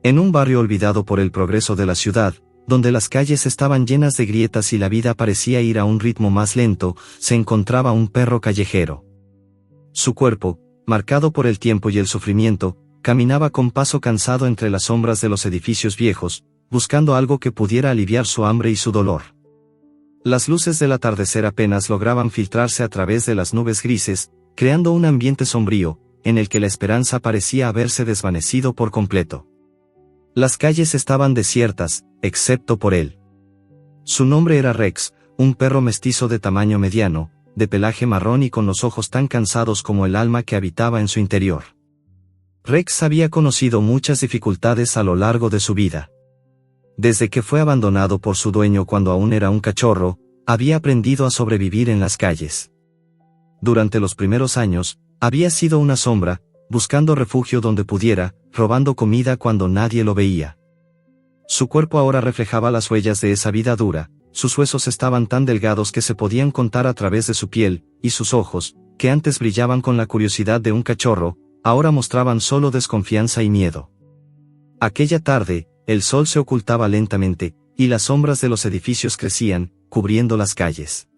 En un barrio olvidado por el progreso de la ciudad, donde las calles estaban llenas de grietas y la vida parecía ir a un ritmo más lento, se encontraba un perro callejero. Su cuerpo, marcado por el tiempo y el sufrimiento, caminaba con paso cansado entre las sombras de los edificios viejos, buscando algo que pudiera aliviar su hambre y su dolor. Las luces del atardecer apenas lograban filtrarse a través de las nubes grises, creando un ambiente sombrío, en el que la esperanza parecía haberse desvanecido por completo. Las calles estaban desiertas, excepto por él. Su nombre era Rex, un perro mestizo de tamaño mediano, de pelaje marrón y con los ojos tan cansados como el alma que habitaba en su interior. Rex había conocido muchas dificultades a lo largo de su vida. Desde que fue abandonado por su dueño cuando aún era un cachorro, había aprendido a sobrevivir en las calles. Durante los primeros años, había sido una sombra, buscando refugio donde pudiera, robando comida cuando nadie lo veía. Su cuerpo ahora reflejaba las huellas de esa vida dura, sus huesos estaban tan delgados que se podían contar a través de su piel, y sus ojos, que antes brillaban con la curiosidad de un cachorro, ahora mostraban solo desconfianza y miedo. Aquella tarde, el sol se ocultaba lentamente, y las sombras de los edificios crecían, cubriendo las calles.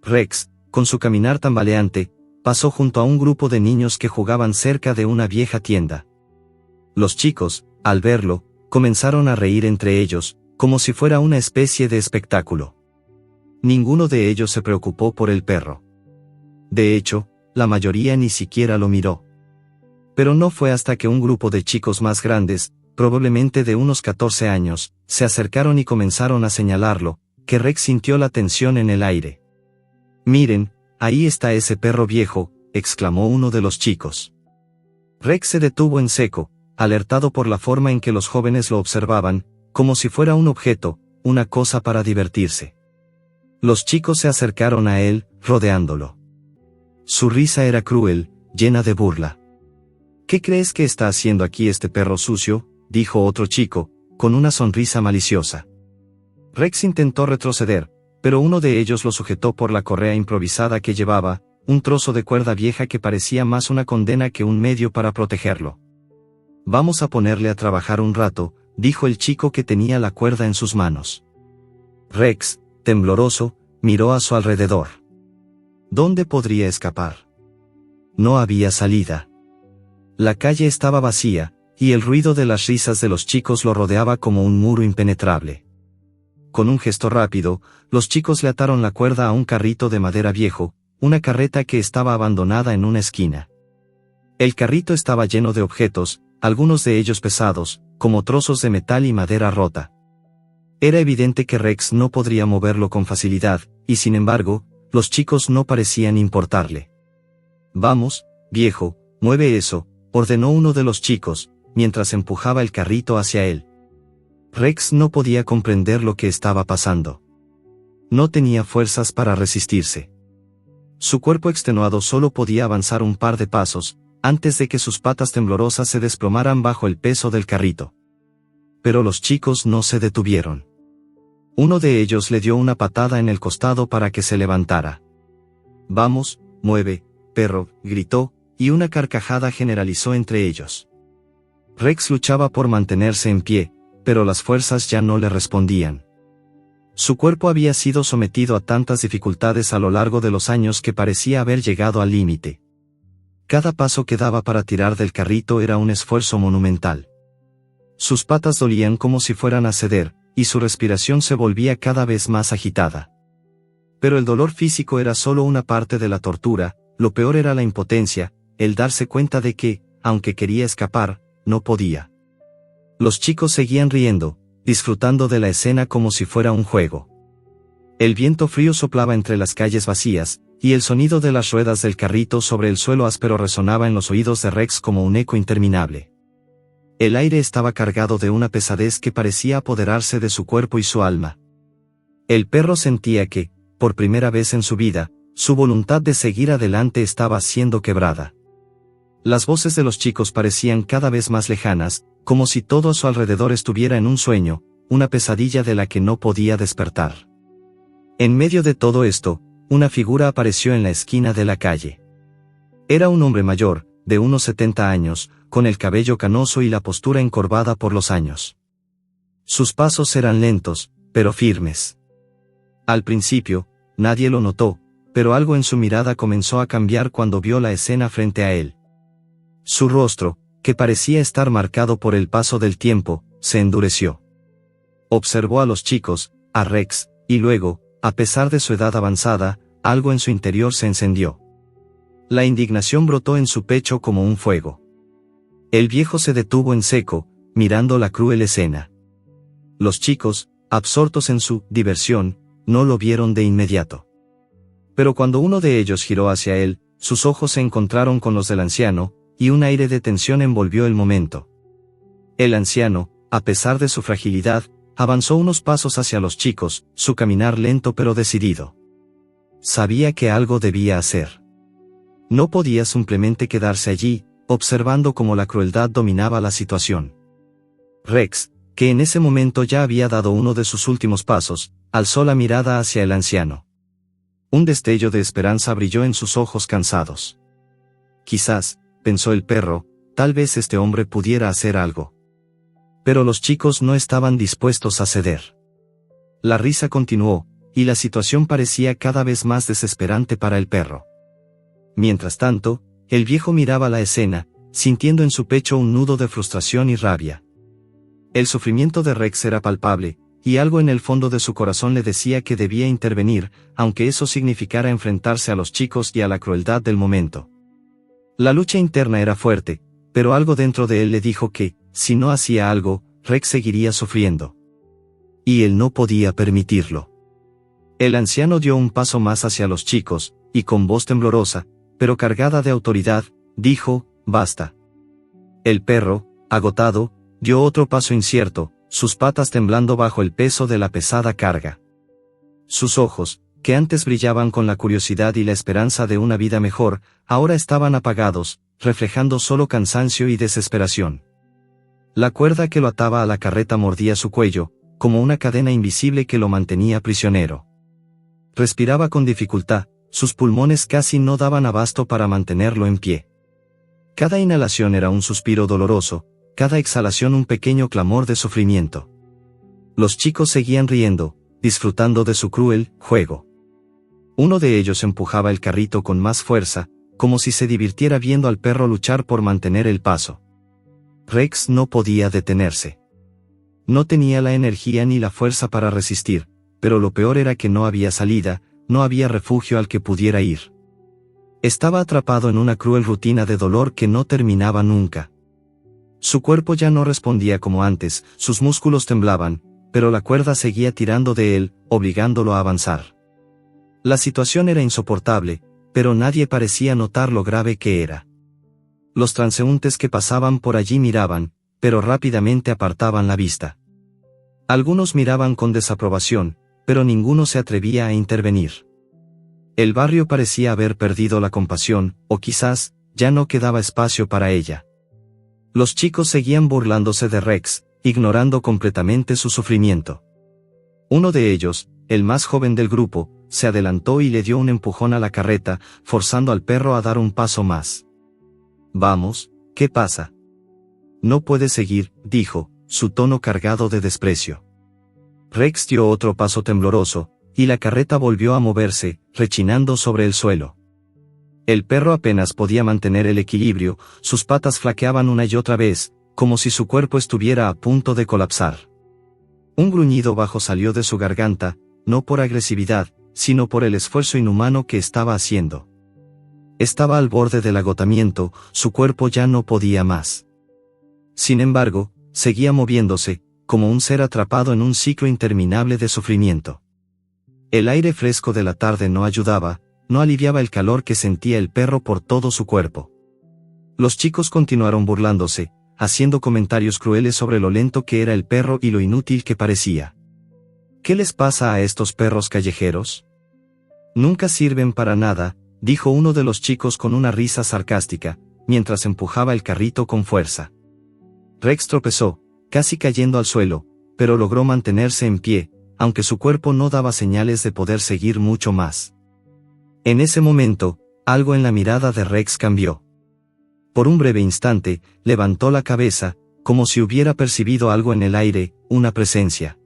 Rex, con su caminar tambaleante, pasó junto a un grupo de niños que jugaban cerca de una vieja tienda. Los chicos, al verlo, comenzaron a reír entre ellos, como si fuera una especie de espectáculo. Ninguno de ellos se preocupó por el perro. De hecho, la mayoría ni siquiera lo miró. Pero no fue hasta que un grupo de chicos más grandes, probablemente de unos 14 años, se acercaron y comenzaron a señalarlo, que Rex sintió la tensión en el aire. «Miren, ahí está ese perro viejo», exclamó uno de los chicos. Rex se detuvo en seco, alertado por la forma en que los jóvenes lo observaban, como si fuera un objeto, una cosa para divertirse. Los chicos se acercaron a él, rodeándolo. Su risa era cruel, llena de burla. «¿Qué crees que está haciendo aquí este perro sucio?», dijo otro chico, con una sonrisa maliciosa. Rex intentó retroceder, pero uno de ellos lo sujetó por la correa improvisada que llevaba, un trozo de cuerda vieja que parecía más una condena que un medio para protegerlo. «Vamos a ponerle a trabajar un rato», dijo el chico que tenía la cuerda en sus manos. Rex, tembloroso, miró a su alrededor. ¿Dónde podría escapar? No había salida. La calle estaba vacía, y el ruido de las risas de los chicos lo rodeaba como un muro impenetrable. Con un gesto rápido, los chicos le ataron la cuerda a un carrito de madera viejo, una carreta que estaba abandonada en una esquina. El carrito estaba lleno de objetos, algunos de ellos pesados, como trozos de metal y madera rota. Era evidente que Rex no podría moverlo con facilidad, y sin embargo, los chicos no parecían importarle. «Vamos, viejo, mueve eso», ordenó uno de los chicos, mientras empujaba el carrito hacia él. Rex no podía comprender lo que estaba pasando. No tenía fuerzas para resistirse. Su cuerpo extenuado solo podía avanzar un par de pasos, antes de que sus patas temblorosas se desplomaran bajo el peso del carrito. Pero los chicos no se detuvieron. Uno de ellos le dio una patada en el costado para que se levantara. «Vamos, mueve, perro», gritó, y una carcajada generalizó entre ellos. Rex luchaba por mantenerse en pie, pero las fuerzas ya no le respondían. Su cuerpo había sido sometido a tantas dificultades a lo largo de los años que parecía haber llegado al límite. Cada paso que daba para tirar del carrito era un esfuerzo monumental. Sus patas dolían como si fueran a ceder, y su respiración se volvía cada vez más agitada. Pero el dolor físico era solo una parte de la tortura, lo peor era la impotencia, el darse cuenta de que, aunque quería escapar, no podía. Los chicos seguían riendo, disfrutando de la escena como si fuera un juego. El viento frío soplaba entre las calles vacías, y el sonido de las ruedas del carrito sobre el suelo áspero resonaba en los oídos de Rex como un eco interminable. El aire estaba cargado de una pesadez que parecía apoderarse de su cuerpo y su alma. El perro sentía que, por primera vez en su vida, su voluntad de seguir adelante estaba siendo quebrada. Las voces de los chicos parecían cada vez más lejanas, como si todo a su alrededor estuviera en un sueño, una pesadilla de la que no podía despertar. En medio de todo esto, una figura apareció en la esquina de la calle. Era un hombre mayor, de unos 70 años, con el cabello canoso y la postura encorvada por los años. Sus pasos eran lentos, pero firmes. Al principio, nadie lo notó, pero algo en su mirada comenzó a cambiar cuando vio la escena frente a él. Su rostro, que parecía estar marcado por el paso del tiempo, se endureció. Observó a los chicos, a Rex, y luego, a pesar de su edad avanzada, algo en su interior se encendió. La indignación brotó en su pecho como un fuego. El viejo se detuvo en seco, mirando la cruel escena. Los chicos, absortos en su diversión, no lo vieron de inmediato. Pero cuando uno de ellos giró hacia él, sus ojos se encontraron con los del anciano, y un aire de tensión envolvió el momento. El anciano, a pesar de su fragilidad, avanzó unos pasos hacia los chicos, su caminar lento pero decidido. Sabía que algo debía hacer. No podía simplemente quedarse allí, observando cómo la crueldad dominaba la situación. Rex, que en ese momento ya había dado uno de sus últimos pasos, alzó la mirada hacia el anciano. Un destello de esperanza brilló en sus ojos cansados. Quizás, pensó el perro, tal vez este hombre pudiera hacer algo. Pero los chicos no estaban dispuestos a ceder. La risa continuó, y la situación parecía cada vez más desesperante para el perro. Mientras tanto, el viejo miraba la escena, sintiendo en su pecho un nudo de frustración y rabia. El sufrimiento de Rex era palpable, y algo en el fondo de su corazón le decía que debía intervenir, aunque eso significara enfrentarse a los chicos y a la crueldad del momento. La lucha interna era fuerte, pero algo dentro de él le dijo que, si no hacía algo, Rex seguiría sufriendo. Y él no podía permitirlo. El anciano dio un paso más hacia los chicos, y con voz temblorosa, pero cargada de autoridad, dijo, «Basta». El perro, agotado, dio otro paso incierto, sus patas temblando bajo el peso de la pesada carga. Sus ojos, que antes brillaban con la curiosidad y la esperanza de una vida mejor, ahora estaban apagados, reflejando solo cansancio y desesperación. La cuerda que lo ataba a la carreta mordía su cuello, como una cadena invisible que lo mantenía prisionero. Respiraba con dificultad, sus pulmones casi no daban abasto para mantenerlo en pie. Cada inhalación era un suspiro doloroso, cada exhalación un pequeño clamor de sufrimiento. Los chicos seguían riendo, disfrutando de su cruel juego. Uno de ellos empujaba el carrito con más fuerza, como si se divirtiera viendo al perro luchar por mantener el paso. Rex no podía detenerse. No tenía la energía ni la fuerza para resistir, pero lo peor era que no había salida, no había refugio al que pudiera ir. Estaba atrapado en una cruel rutina de dolor que no terminaba nunca. Su cuerpo ya no respondía como antes, sus músculos temblaban, pero la cuerda seguía tirando de él, obligándolo a avanzar. La situación era insoportable, pero nadie parecía notar lo grave que era. Los transeúntes que pasaban por allí miraban, pero rápidamente apartaban la vista. Algunos miraban con desaprobación, pero ninguno se atrevía a intervenir. El barrio parecía haber perdido la compasión, o quizás, ya no quedaba espacio para ella. Los chicos seguían burlándose de Rex, ignorando completamente su sufrimiento. Uno de ellos, el más joven del grupo, se adelantó y le dio un empujón a la carreta, forzando al perro a dar un paso más. «Vamos, ¿qué pasa?» «No puede seguir», dijo, su tono cargado de desprecio. Rex dio otro paso tembloroso, y la carreta volvió a moverse, rechinando sobre el suelo. El perro apenas podía mantener el equilibrio, sus patas flaqueaban una y otra vez, como si su cuerpo estuviera a punto de colapsar. Un gruñido bajo salió de su garganta, no por agresividad, sino por el esfuerzo inhumano que estaba haciendo. Estaba al borde del agotamiento, su cuerpo ya no podía más. Sin embargo, seguía moviéndose, como un ser atrapado en un ciclo interminable de sufrimiento. El aire fresco de la tarde no ayudaba, no aliviaba el calor que sentía el perro por todo su cuerpo. Los chicos continuaron burlándose, haciendo comentarios crueles sobre lo lento que era el perro y lo inútil que parecía. ¿Qué les pasa a estos perros callejeros? Nunca sirven para nada, dijo uno de los chicos con una risa sarcástica, mientras empujaba el carrito con fuerza. Rex tropezó, casi cayendo al suelo, pero logró mantenerse en pie, aunque su cuerpo no daba señales de poder seguir mucho más. En ese momento, algo en la mirada de Rex cambió. Por un breve instante, levantó la cabeza, como si hubiera percibido algo en el aire, una presencia.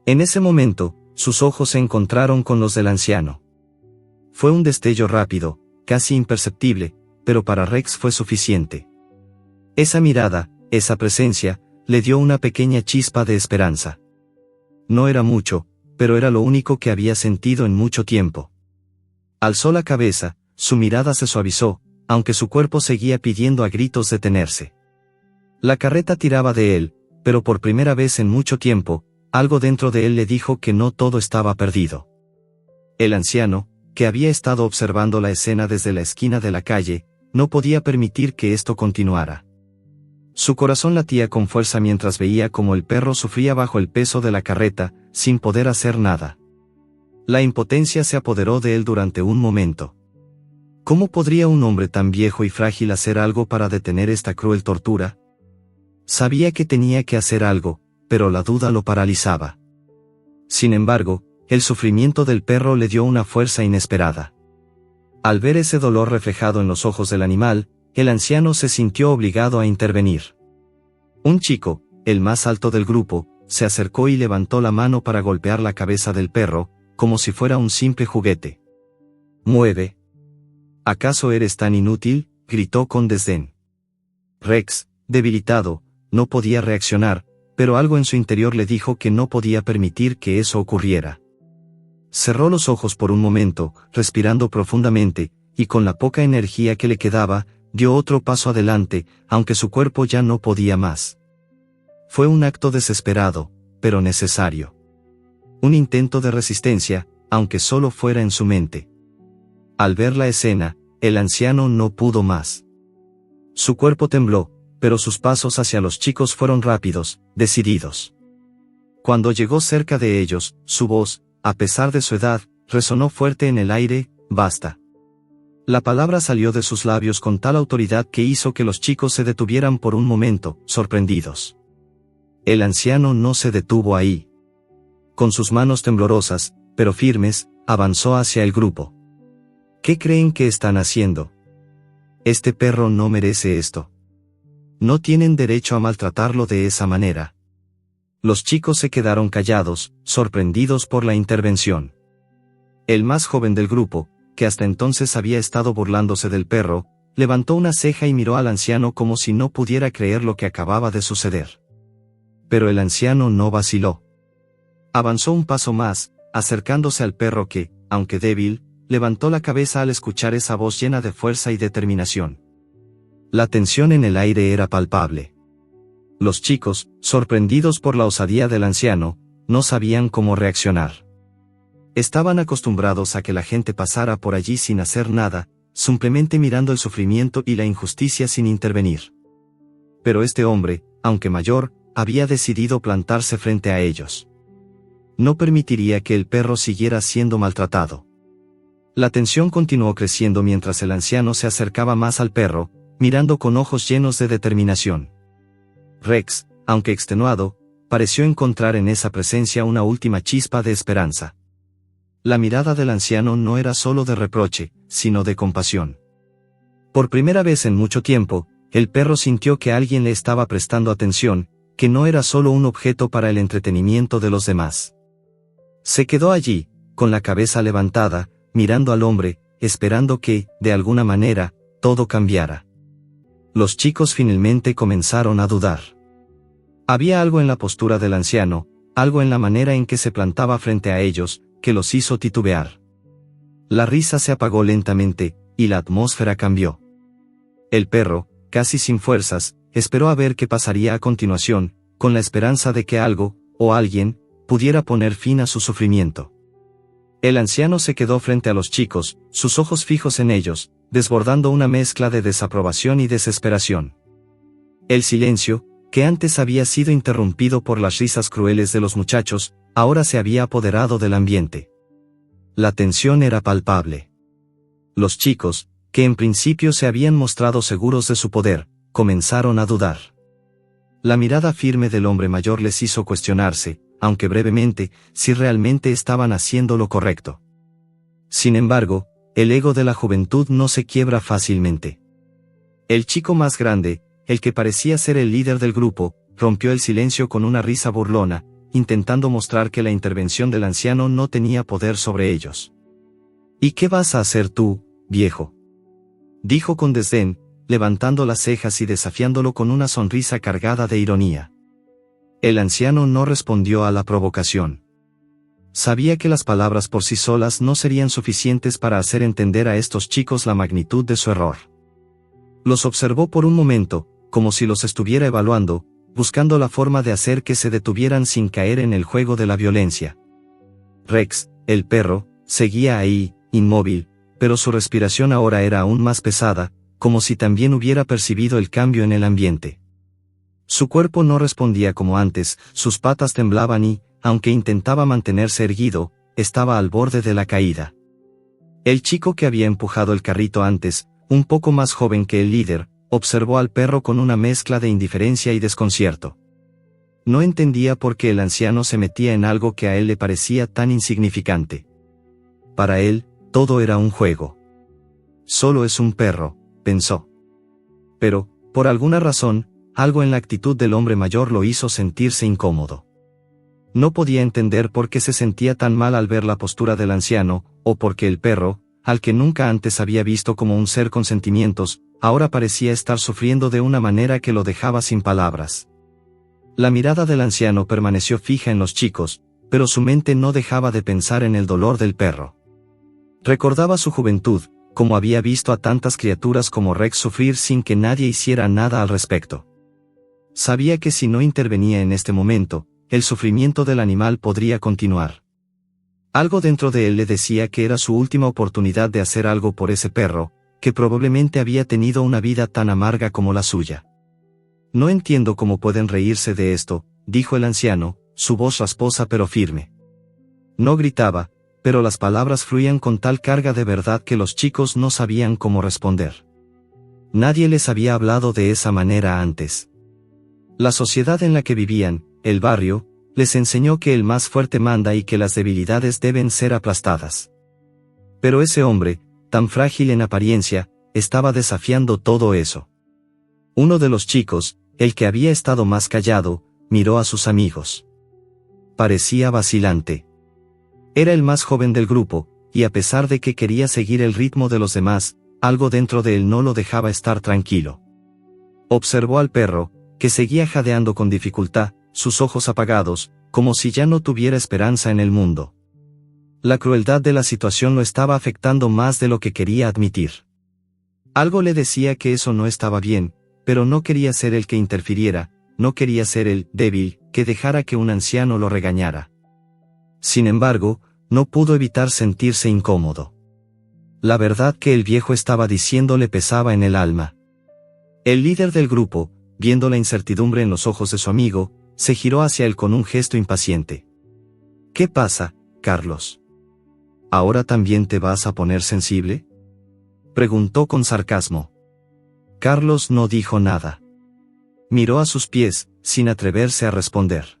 En ese momento, sus ojos se encontraron con los del anciano. Fue un destello rápido, casi imperceptible, pero para Rex fue suficiente. Esa mirada, esa presencia, le dio una pequeña chispa de esperanza. No era mucho, pero era lo único que había sentido en mucho tiempo. Alzó la cabeza, su mirada se suavizó, aunque su cuerpo seguía pidiendo a gritos detenerse. La carreta tiraba de él, pero por primera vez en mucho tiempo, algo dentro de él le dijo que no todo estaba perdido. El anciano, que había estado observando la escena desde la esquina de la calle, no podía permitir que esto continuara. Su corazón latía con fuerza mientras veía cómo el perro sufría bajo el peso de la carreta, sin poder hacer nada. La impotencia se apoderó de él durante un momento. ¿Cómo podría un hombre tan viejo y frágil hacer algo para detener esta cruel tortura? Sabía que tenía que hacer algo, pero la duda lo paralizaba. Sin embargo, el sufrimiento del perro le dio una fuerza inesperada. Al ver ese dolor reflejado en los ojos del animal, el anciano se sintió obligado a intervenir. Un chico, el más alto del grupo, se acercó y levantó la mano para golpear la cabeza del perro, como si fuera un simple juguete. «Mueve. ¿Acaso eres tan inútil?», gritó con desdén. Rex, debilitado, no podía reaccionar, pero algo en su interior le dijo que no podía permitir que eso ocurriera. Cerró los ojos por un momento, respirando profundamente, y con la poca energía que le quedaba, dio otro paso adelante, aunque su cuerpo ya no podía más. Fue un acto desesperado, pero necesario. Un intento de resistencia, aunque solo fuera en su mente. Al ver la escena, el anciano no pudo más. Su cuerpo tembló, pero sus pasos hacia los chicos fueron rápidos, decididos. Cuando llegó cerca de ellos, su voz, a pesar de su edad, resonó fuerte en el aire: «Basta». La palabra salió de sus labios con tal autoridad que hizo que los chicos se detuvieran por un momento, sorprendidos. El anciano no se detuvo ahí. Con sus manos temblorosas, pero firmes, avanzó hacia el grupo. «¿Qué creen que están haciendo? Este perro no merece esto. No tienen derecho a maltratarlo de esa manera». Los chicos se quedaron callados, sorprendidos por la intervención. El más joven del grupo, que hasta entonces había estado burlándose del perro, levantó una ceja y miró al anciano como si no pudiera creer lo que acababa de suceder. Pero el anciano no vaciló. Avanzó un paso más, acercándose al perro que, aunque débil, levantó la cabeza al escuchar esa voz llena de fuerza y determinación. La tensión en el aire era palpable. Los chicos, sorprendidos por la osadía del anciano, no sabían cómo reaccionar. Estaban acostumbrados a que la gente pasara por allí sin hacer nada, simplemente mirando el sufrimiento y la injusticia sin intervenir. Pero este hombre, aunque mayor, había decidido plantarse frente a ellos. No permitiría que el perro siguiera siendo maltratado. La tensión continuó creciendo mientras el anciano se acercaba más al perro, mirando con ojos llenos de determinación. Rex, aunque extenuado, pareció encontrar en esa presencia una última chispa de esperanza. La mirada del anciano no era solo de reproche, sino de compasión. Por primera vez en mucho tiempo, el perro sintió que alguien le estaba prestando atención, que no era solo un objeto para el entretenimiento de los demás. Se quedó allí, con la cabeza levantada, mirando al hombre, esperando que, de alguna manera, todo cambiara. Los chicos finalmente comenzaron a dudar. Había algo en la postura del anciano, algo en la manera en que se plantaba frente a ellos, que los hizo titubear. La risa se apagó lentamente, y la atmósfera cambió. El perro, casi sin fuerzas, esperó a ver qué pasaría a continuación, con la esperanza de que algo, o alguien, pudiera poner fin a su sufrimiento. El anciano se quedó frente a los chicos, sus ojos fijos en ellos, desbordando una mezcla de desaprobación y desesperación. El silencio, que antes había sido interrumpido por las risas crueles de los muchachos, ahora se había apoderado del ambiente. La tensión era palpable. Los chicos, que en principio se habían mostrado seguros de su poder, comenzaron a dudar. La mirada firme del hombre mayor les hizo cuestionarse, aunque brevemente, si realmente estaban haciendo lo correcto. Sin embargo, el ego de la juventud no se quiebra fácilmente. El chico más grande, el que parecía ser el líder del grupo, rompió el silencio con una risa burlona, intentando mostrar que la intervención del anciano no tenía poder sobre ellos. ¿Y qué vas a hacer tú, viejo?, dijo con desdén, levantando las cejas y desafiándolo con una sonrisa cargada de ironía. El anciano no respondió a la provocación. Sabía que las palabras por sí solas no serían suficientes para hacer entender a estos chicos la magnitud de su error. Los observó por un momento, como si los estuviera evaluando, buscando la forma de hacer que se detuvieran sin caer en el juego de la violencia. Rex, el perro, seguía ahí, inmóvil, pero su respiración ahora era aún más pesada, como si también hubiera percibido el cambio en el ambiente. Su cuerpo no respondía como antes, sus patas temblaban y, aunque intentaba mantenerse erguido, estaba al borde de la caída. El chico que había empujado el carrito antes, un poco más joven que el líder, observó al perro con una mezcla de indiferencia y desconcierto. No entendía por qué el anciano se metía en algo que a él le parecía tan insignificante. Para él, todo era un juego. Solo es un perro, pensó. Pero, por alguna razón, algo en la actitud del hombre mayor lo hizo sentirse incómodo. No podía entender por qué se sentía tan mal al ver la postura del anciano, o por qué el perro, al que nunca antes había visto como un ser con sentimientos, ahora parecía estar sufriendo de una manera que lo dejaba sin palabras. La mirada del anciano permaneció fija en los chicos, pero su mente no dejaba de pensar en el dolor del perro. Recordaba su juventud, como había visto a tantas criaturas como Rex sufrir sin que nadie hiciera nada al respecto. Sabía que si no intervenía en este momento, el sufrimiento del animal podría continuar. Algo dentro de él le decía que era su última oportunidad de hacer algo por ese perro, que probablemente había tenido una vida tan amarga como la suya. No entiendo cómo pueden reírse de esto, dijo el anciano, su voz rasposa pero firme. No gritaba, pero las palabras fluían con tal carga de verdad que los chicos no sabían cómo responder. Nadie les había hablado de esa manera antes. La sociedad en la que vivían, el barrio, les enseñó que el más fuerte manda y que las debilidades deben ser aplastadas. Pero ese hombre, tan frágil en apariencia, estaba desafiando todo eso. Uno de los chicos, el que había estado más callado, miró a sus amigos. Parecía vacilante. Era el más joven del grupo, y a pesar de que quería seguir el ritmo de los demás, algo dentro de él no lo dejaba estar tranquilo. Observó al perro, que seguía jadeando con dificultad, sus ojos apagados, como si ya no tuviera esperanza en el mundo. La crueldad de la situación lo estaba afectando más de lo que quería admitir. Algo le decía que eso no estaba bien, pero no quería ser el que interfiriera, no quería ser el débil que dejara que un anciano lo regañara. Sin embargo, no pudo evitar sentirse incómodo. La verdad que el viejo estaba diciendo le pesaba en el alma. El líder del grupo, viendo la incertidumbre en los ojos de su amigo, se giró hacia él con un gesto impaciente. ¿Qué pasa, Carlos? ¿Ahora también te vas a poner sensible?, preguntó con sarcasmo. Carlos no dijo nada. Miró a sus pies, sin atreverse a responder.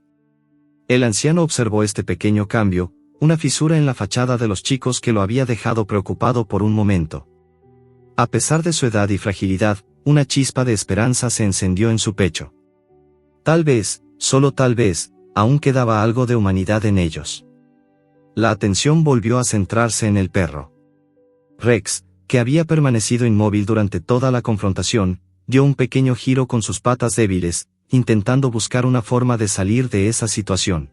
El anciano observó este pequeño cambio, una fisura en la fachada de los chicos que lo había dejado preocupado por un momento. A pesar de su edad y fragilidad, una chispa de esperanza se encendió en su pecho. Tal vez, solo tal vez, aún quedaba algo de humanidad en ellos. La atención volvió a centrarse en el perro. Rex, que había permanecido inmóvil durante toda la confrontación, dio un pequeño giro con sus patas débiles, intentando buscar una forma de salir de esa situación.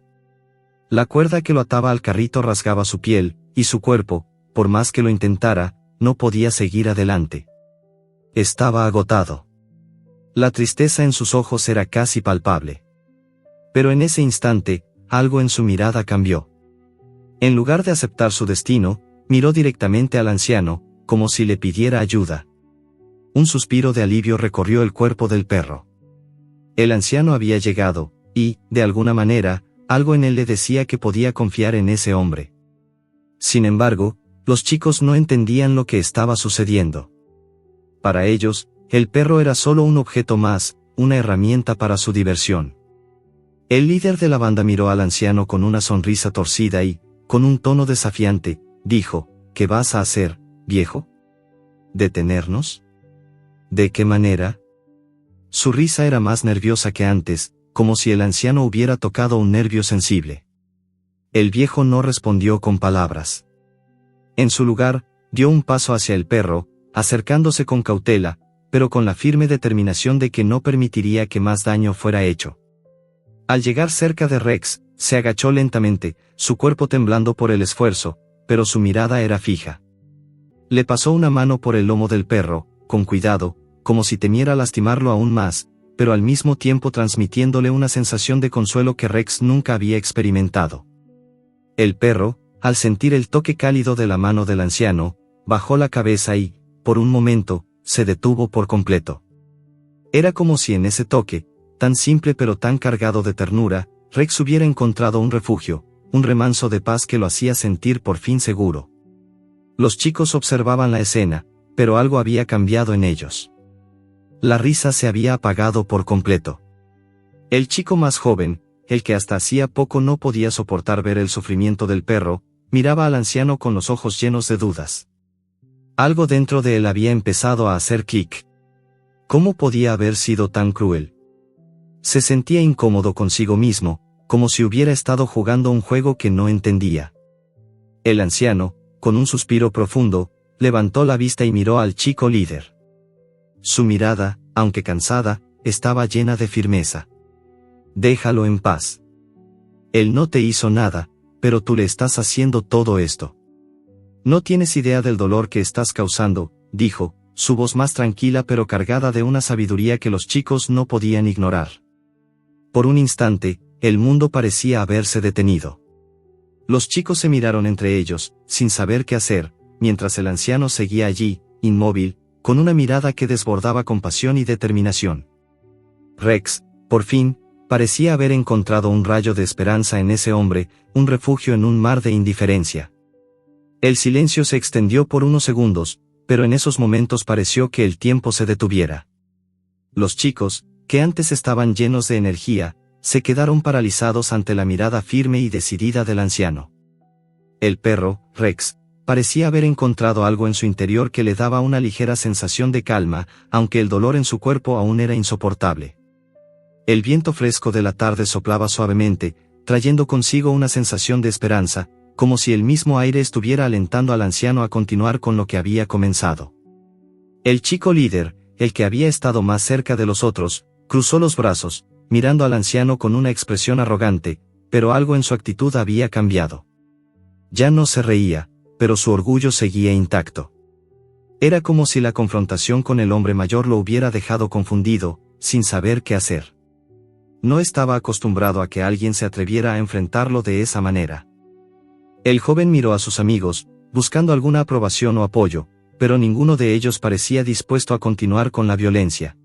La cuerda que lo ataba al carrito rasgaba su piel, y su cuerpo, por más que lo intentara, no podía seguir adelante. Estaba agotado. La tristeza en sus ojos era casi palpable. Pero en ese instante, algo en su mirada cambió. En lugar de aceptar su destino, miró directamente al anciano, como si le pidiera ayuda. Un suspiro de alivio recorrió el cuerpo del perro. El anciano había llegado, y, de alguna manera, algo en él le decía que podía confiar en ese hombre. Sin embargo, los chicos no entendían lo que estaba sucediendo. Para ellos, el perro era solo un objeto más, una herramienta para su diversión. El líder de la banda miró al anciano con una sonrisa torcida y, con un tono desafiante, dijo, ¿qué vas a hacer, viejo? ¿Detenernos? ¿De qué manera? Su risa era más nerviosa que antes, como si el anciano hubiera tocado un nervio sensible. El viejo no respondió con palabras. En su lugar, dio un paso hacia el perro, acercándose con cautela, pero con la firme determinación de que no permitiría que más daño fuera hecho. Al llegar cerca de Rex, se agachó lentamente, su cuerpo temblando por el esfuerzo, pero su mirada era fija. Le pasó una mano por el lomo del perro, con cuidado, como si temiera lastimarlo aún más, pero al mismo tiempo transmitiéndole una sensación de consuelo que Rex nunca había experimentado. El perro, al sentir el toque cálido de la mano del anciano, bajó la cabeza y, por un momento, se detuvo por completo. Era como si en ese toque, tan simple pero tan cargado de ternura, Rex hubiera encontrado un refugio, un remanso de paz que lo hacía sentir por fin seguro. Los chicos observaban la escena, pero algo había cambiado en ellos. La risa se había apagado por completo. El chico más joven, el que hasta hacía poco no podía soportar ver el sufrimiento del perro, miraba al anciano con los ojos llenos de dudas. Algo dentro de él había empezado a hacer clic. ¿Cómo podía haber sido tan cruel? Se sentía incómodo consigo mismo, como si hubiera estado jugando un juego que no entendía. El anciano, con un suspiro profundo, levantó la vista y miró al chico líder. Su mirada, aunque cansada, estaba llena de firmeza. Déjalo en paz. Él no te hizo nada, pero tú le estás haciendo todo esto. No tienes idea del dolor que estás causando, dijo, su voz más tranquila pero cargada de una sabiduría que los chicos no podían ignorar. Por un instante, el mundo parecía haberse detenido. Los chicos se miraron entre ellos, sin saber qué hacer, mientras el anciano seguía allí, inmóvil, con una mirada que desbordaba compasión y determinación. Rex, por fin, parecía haber encontrado un rayo de esperanza en ese hombre, un refugio en un mar de indiferencia. El silencio se extendió por unos segundos, pero en esos momentos pareció que el tiempo se detuviera. Los chicos, que antes estaban llenos de energía, se quedaron paralizados ante la mirada firme y decidida del anciano. El perro, Rex, parecía haber encontrado algo en su interior que le daba una ligera sensación de calma, aunque el dolor en su cuerpo aún era insoportable. El viento fresco de la tarde soplaba suavemente, trayendo consigo una sensación de esperanza, como si el mismo aire estuviera alentando al anciano a continuar con lo que había comenzado. El chico líder, el que había estado más cerca de los otros, cruzó los brazos, mirando al anciano con una expresión arrogante, pero algo en su actitud había cambiado. Ya no se reía, pero su orgullo seguía intacto. Era como si la confrontación con el hombre mayor lo hubiera dejado confundido, sin saber qué hacer. No estaba acostumbrado a que alguien se atreviera a enfrentarlo de esa manera. El joven miró a sus amigos, buscando alguna aprobación o apoyo, pero ninguno de ellos parecía dispuesto a continuar con la violencia.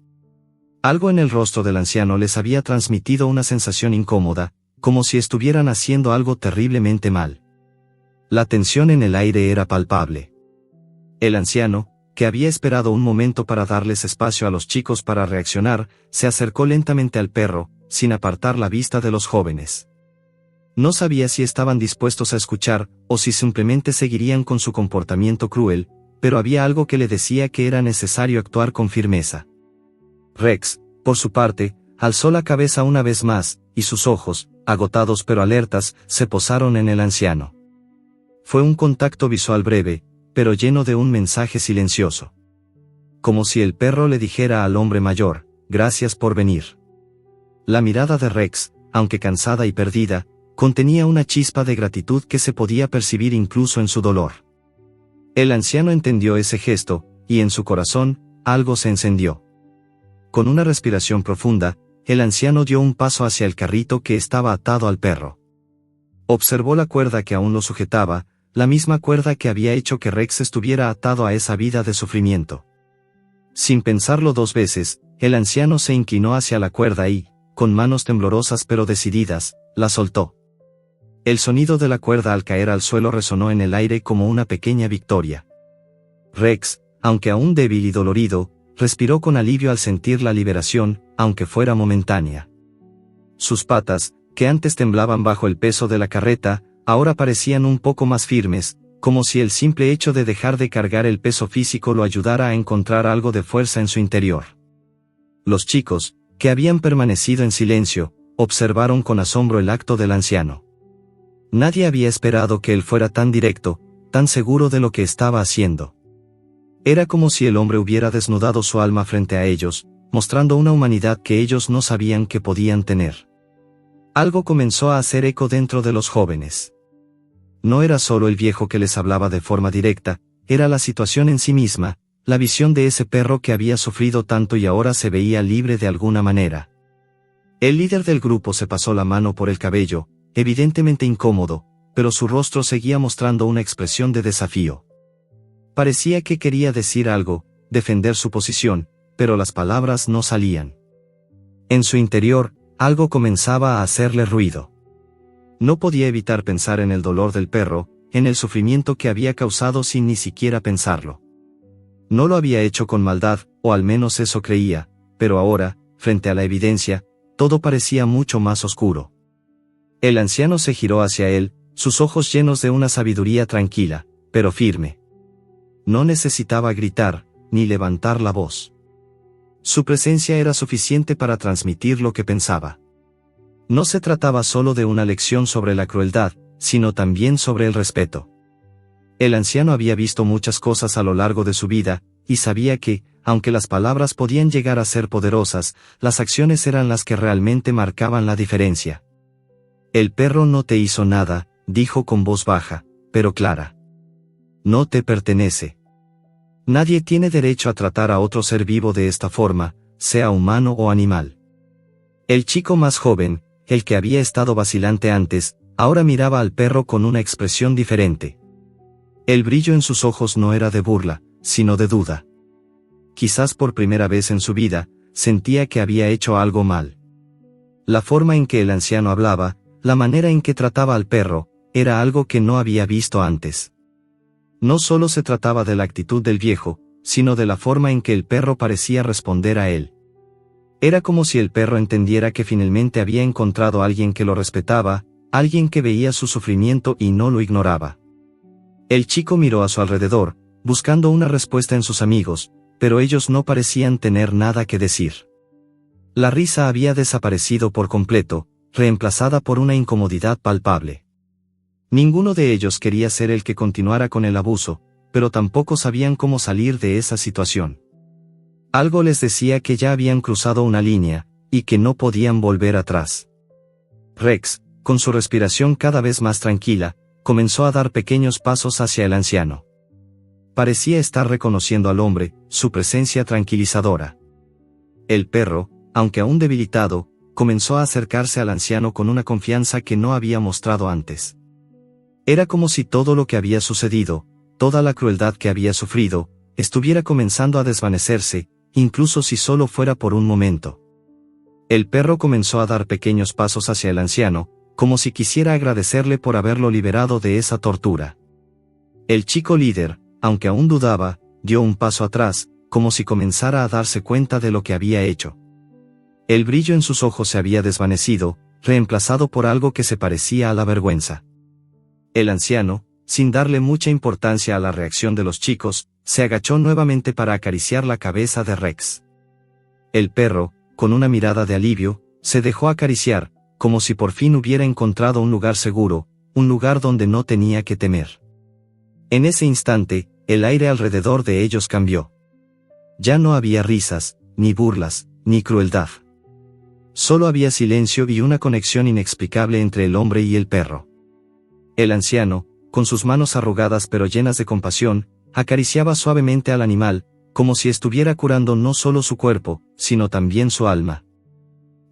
Algo en el rostro del anciano les había transmitido una sensación incómoda, como si estuvieran haciendo algo terriblemente mal. La tensión en el aire era palpable. El anciano, que había esperado un momento para darles espacio a los chicos para reaccionar, se acercó lentamente al perro, sin apartar la vista de los jóvenes. No sabía si estaban dispuestos a escuchar, o si simplemente seguirían con su comportamiento cruel, pero había algo que le decía que era necesario actuar con firmeza. Rex, por su parte, alzó la cabeza una vez más, y sus ojos, agotados pero alertas, se posaron en el anciano. Fue un contacto visual breve, pero lleno de un mensaje silencioso. Como si el perro le dijera al hombre mayor, «Gracias por venir». La mirada de Rex, aunque cansada y perdida, contenía una chispa de gratitud que se podía percibir incluso en su dolor. El anciano entendió ese gesto, y en su corazón, algo se encendió. Con una respiración profunda, el anciano dio un paso hacia el carrito que estaba atado al perro. Observó la cuerda que aún lo sujetaba, la misma cuerda que había hecho que Rex estuviera atado a esa vida de sufrimiento. Sin pensarlo dos veces, el anciano se inclinó hacia la cuerda y, con manos temblorosas pero decididas, la soltó. El sonido de la cuerda al caer al suelo resonó en el aire como una pequeña victoria. Rex, aunque aún débil y dolorido, respiró con alivio al sentir la liberación, aunque fuera momentánea. Sus patas, que antes temblaban bajo el peso de la carreta, ahora parecían un poco más firmes, como si el simple hecho de dejar de cargar el peso físico lo ayudara a encontrar algo de fuerza en su interior. Los chicos, que habían permanecido en silencio, observaron con asombro el acto del anciano. Nadie había esperado que él fuera tan directo, tan seguro de lo que estaba haciendo. Era como si el hombre hubiera desnudado su alma frente a ellos, mostrando una humanidad que ellos no sabían que podían tener. Algo comenzó a hacer eco dentro de los jóvenes. No era solo el viejo que les hablaba de forma directa, era la situación en sí misma, la visión de ese perro que había sufrido tanto y ahora se veía libre de alguna manera. El líder del grupo se pasó la mano por el cabello, evidentemente incómodo, pero su rostro seguía mostrando una expresión de desafío. Parecía que quería decir algo, defender su posición, pero las palabras no salían. En su interior, algo comenzaba a hacerle ruido. No podía evitar pensar en el dolor del perro, en el sufrimiento que había causado sin ni siquiera pensarlo. No lo había hecho con maldad, o al menos eso creía, pero ahora, frente a la evidencia, todo parecía mucho más oscuro. El anciano se giró hacia él, sus ojos llenos de una sabiduría tranquila, pero firme. No necesitaba gritar, ni levantar la voz. Su presencia era suficiente para transmitir lo que pensaba. No se trataba solo de una lección sobre la crueldad, sino también sobre el respeto. El anciano había visto muchas cosas a lo largo de su vida, y sabía que, aunque las palabras podían llegar a ser poderosas, las acciones eran las que realmente marcaban la diferencia. El perro no te hizo nada, dijo con voz baja, pero clara. No te pertenece. Nadie tiene derecho a tratar a otro ser vivo de esta forma, sea humano o animal. El chico más joven, el que había estado vacilante antes, ahora miraba al perro con una expresión diferente. El brillo en sus ojos no era de burla, sino de duda. Quizás por primera vez en su vida, sentía que había hecho algo mal. La forma en que el anciano hablaba, la manera en que trataba al perro, era algo que no había visto antes. No solo se trataba de la actitud del viejo, sino de la forma en que el perro parecía responder a él. Era como si el perro entendiera que finalmente había encontrado a alguien que lo respetaba, alguien que veía su sufrimiento y no lo ignoraba. El chico miró a su alrededor, buscando una respuesta en sus amigos, pero ellos no parecían tener nada que decir. La risa había desaparecido por completo, reemplazada por una incomodidad palpable. Ninguno de ellos quería ser el que continuara con el abuso, pero tampoco sabían cómo salir de esa situación. Algo les decía que ya habían cruzado una línea, y que no podían volver atrás. Rex, con su respiración cada vez más tranquila, comenzó a dar pequeños pasos hacia el anciano. Parecía estar reconociendo al hombre, su presencia tranquilizadora. El perro, aunque aún debilitado, comenzó a acercarse al anciano con una confianza que no había mostrado antes. Era como si todo lo que había sucedido, toda la crueldad que había sufrido, estuviera comenzando a desvanecerse, incluso si solo fuera por un momento. El perro comenzó a dar pequeños pasos hacia el anciano, como si quisiera agradecerle por haberlo liberado de esa tortura. El chico líder, aunque aún dudaba, dio un paso atrás, como si comenzara a darse cuenta de lo que había hecho. El brillo en sus ojos se había desvanecido, reemplazado por algo que se parecía a la vergüenza. El anciano, sin darle mucha importancia a la reacción de los chicos, se agachó nuevamente para acariciar la cabeza de Rex. El perro, con una mirada de alivio, se dejó acariciar, como si por fin hubiera encontrado un lugar seguro, un lugar donde no tenía que temer. En ese instante, el aire alrededor de ellos cambió. Ya no había risas, ni burlas, ni crueldad. Solo había silencio y una conexión inexplicable entre el hombre y el perro. El anciano, con sus manos arrugadas pero llenas de compasión, acariciaba suavemente al animal, como si estuviera curando no solo su cuerpo, sino también su alma.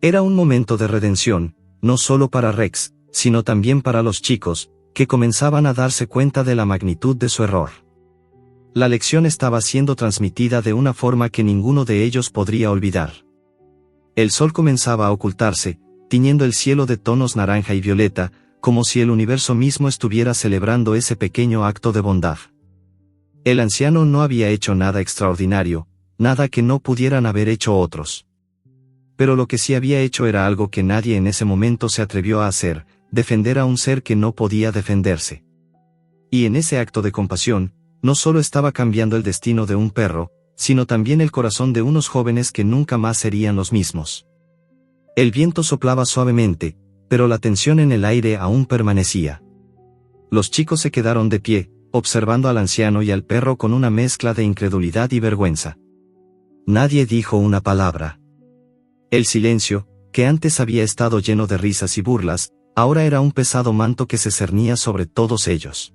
Era un momento de redención, no solo para Rex, sino también para los chicos, que comenzaban a darse cuenta de la magnitud de su error. La lección estaba siendo transmitida de una forma que ninguno de ellos podría olvidar. El sol comenzaba a ocultarse, tiñendo el cielo de tonos naranja y violeta, como si el universo mismo estuviera celebrando ese pequeño acto de bondad. El anciano no había hecho nada extraordinario, nada que no pudieran haber hecho otros. Pero lo que sí había hecho era algo que nadie en ese momento se atrevió a hacer, defender a un ser que no podía defenderse. Y en ese acto de compasión, no solo estaba cambiando el destino de un perro, sino también el corazón de unos jóvenes que nunca más serían los mismos. El viento soplaba suavemente, pero la tensión en el aire aún permanecía. Los chicos se quedaron de pie, observando al anciano y al perro con una mezcla de incredulidad y vergüenza. Nadie dijo una palabra. El silencio, que antes había estado lleno de risas y burlas, ahora era un pesado manto que se cernía sobre todos ellos.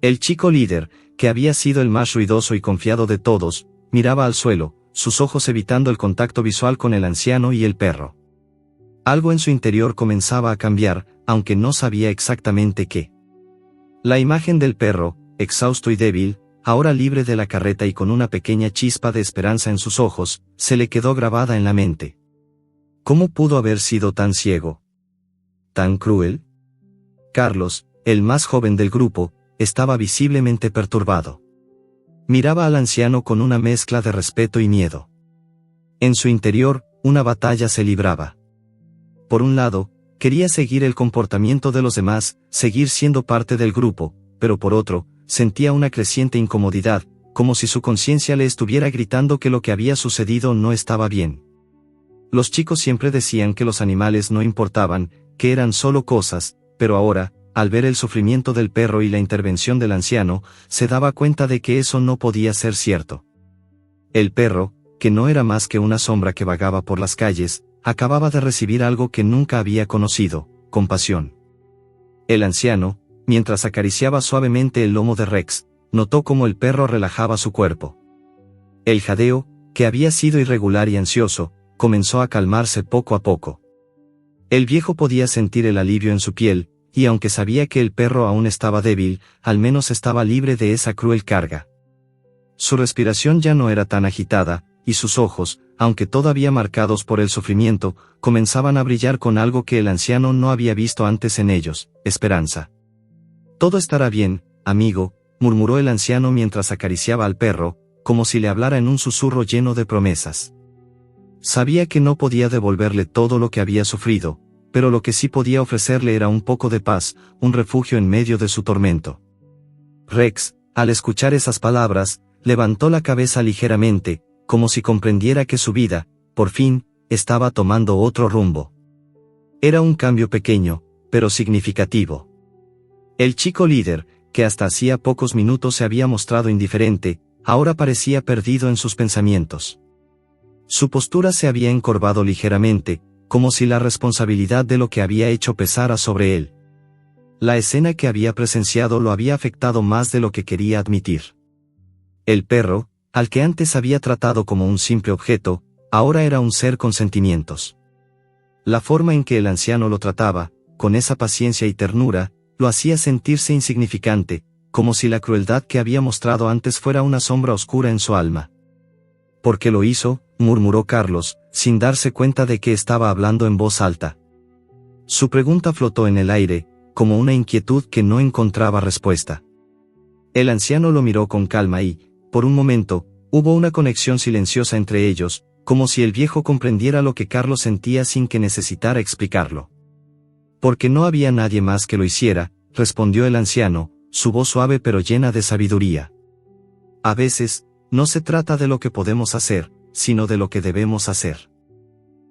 El chico líder, que había sido el más ruidoso y confiado de todos, miraba al suelo, sus ojos evitando el contacto visual con el anciano y el perro. Algo en su interior comenzaba a cambiar, aunque no sabía exactamente qué. La imagen del perro, exhausto y débil, ahora libre de la carreta y con una pequeña chispa de esperanza en sus ojos, se le quedó grabada en la mente. ¿Cómo pudo haber sido tan ciego? ¿Tan cruel? Carlos, el más joven del grupo, estaba visiblemente perturbado. Miraba al anciano con una mezcla de respeto y miedo. En su interior, una batalla se libraba. Por un lado, quería seguir el comportamiento de los demás, seguir siendo parte del grupo, pero por otro, sentía una creciente incomodidad, como si su conciencia le estuviera gritando que lo que había sucedido no estaba bien. Los chicos siempre decían que los animales no importaban, que eran solo cosas, pero ahora, al ver el sufrimiento del perro y la intervención del anciano, se daba cuenta de que eso no podía ser cierto. El perro, que no era más que una sombra que vagaba por las calles, acababa de recibir algo que nunca había conocido: compasión. El anciano, mientras acariciaba suavemente el lomo de Rex, notó cómo el perro relajaba su cuerpo. El jadeo, que había sido irregular y ansioso, comenzó a calmarse poco a poco. El viejo podía sentir el alivio en su piel, y aunque sabía que el perro aún estaba débil, al menos estaba libre de esa cruel carga. Su respiración ya no era tan agitada, y sus ojos, aunque todavía marcados por el sufrimiento, comenzaban a brillar con algo que el anciano no había visto antes en ellos: esperanza. «Todo estará bien, amigo», murmuró el anciano mientras acariciaba al perro, como si le hablara en un susurro lleno de promesas. Sabía que no podía devolverle todo lo que había sufrido, pero lo que sí podía ofrecerle era un poco de paz, un refugio en medio de su tormento. Rex, al escuchar esas palabras, levantó la cabeza ligeramente, como si comprendiera que su vida, por fin, estaba tomando otro rumbo. Era un cambio pequeño, pero significativo. El chico líder, que hasta hacía pocos minutos se había mostrado indiferente, ahora parecía perdido en sus pensamientos. Su postura se había encorvado ligeramente, como si la responsabilidad de lo que había hecho pesara sobre él. La escena que había presenciado lo había afectado más de lo que quería admitir. El perro, al que antes había tratado como un simple objeto, ahora era un ser con sentimientos. La forma en que el anciano lo trataba, con esa paciencia y ternura, lo hacía sentirse insignificante, como si la crueldad que había mostrado antes fuera una sombra oscura en su alma. «¿Por qué lo hizo?», murmuró Carlos, sin darse cuenta de que estaba hablando en voz alta. Su pregunta flotó en el aire, como una inquietud que no encontraba respuesta. El anciano lo miró con calma y, por un momento, hubo una conexión silenciosa entre ellos, como si el viejo comprendiera lo que Carlos sentía sin que necesitara explicarlo. «Porque no había nadie más que lo hiciera», respondió el anciano, su voz suave pero llena de sabiduría. «A veces, no se trata de lo que podemos hacer, sino de lo que debemos hacer.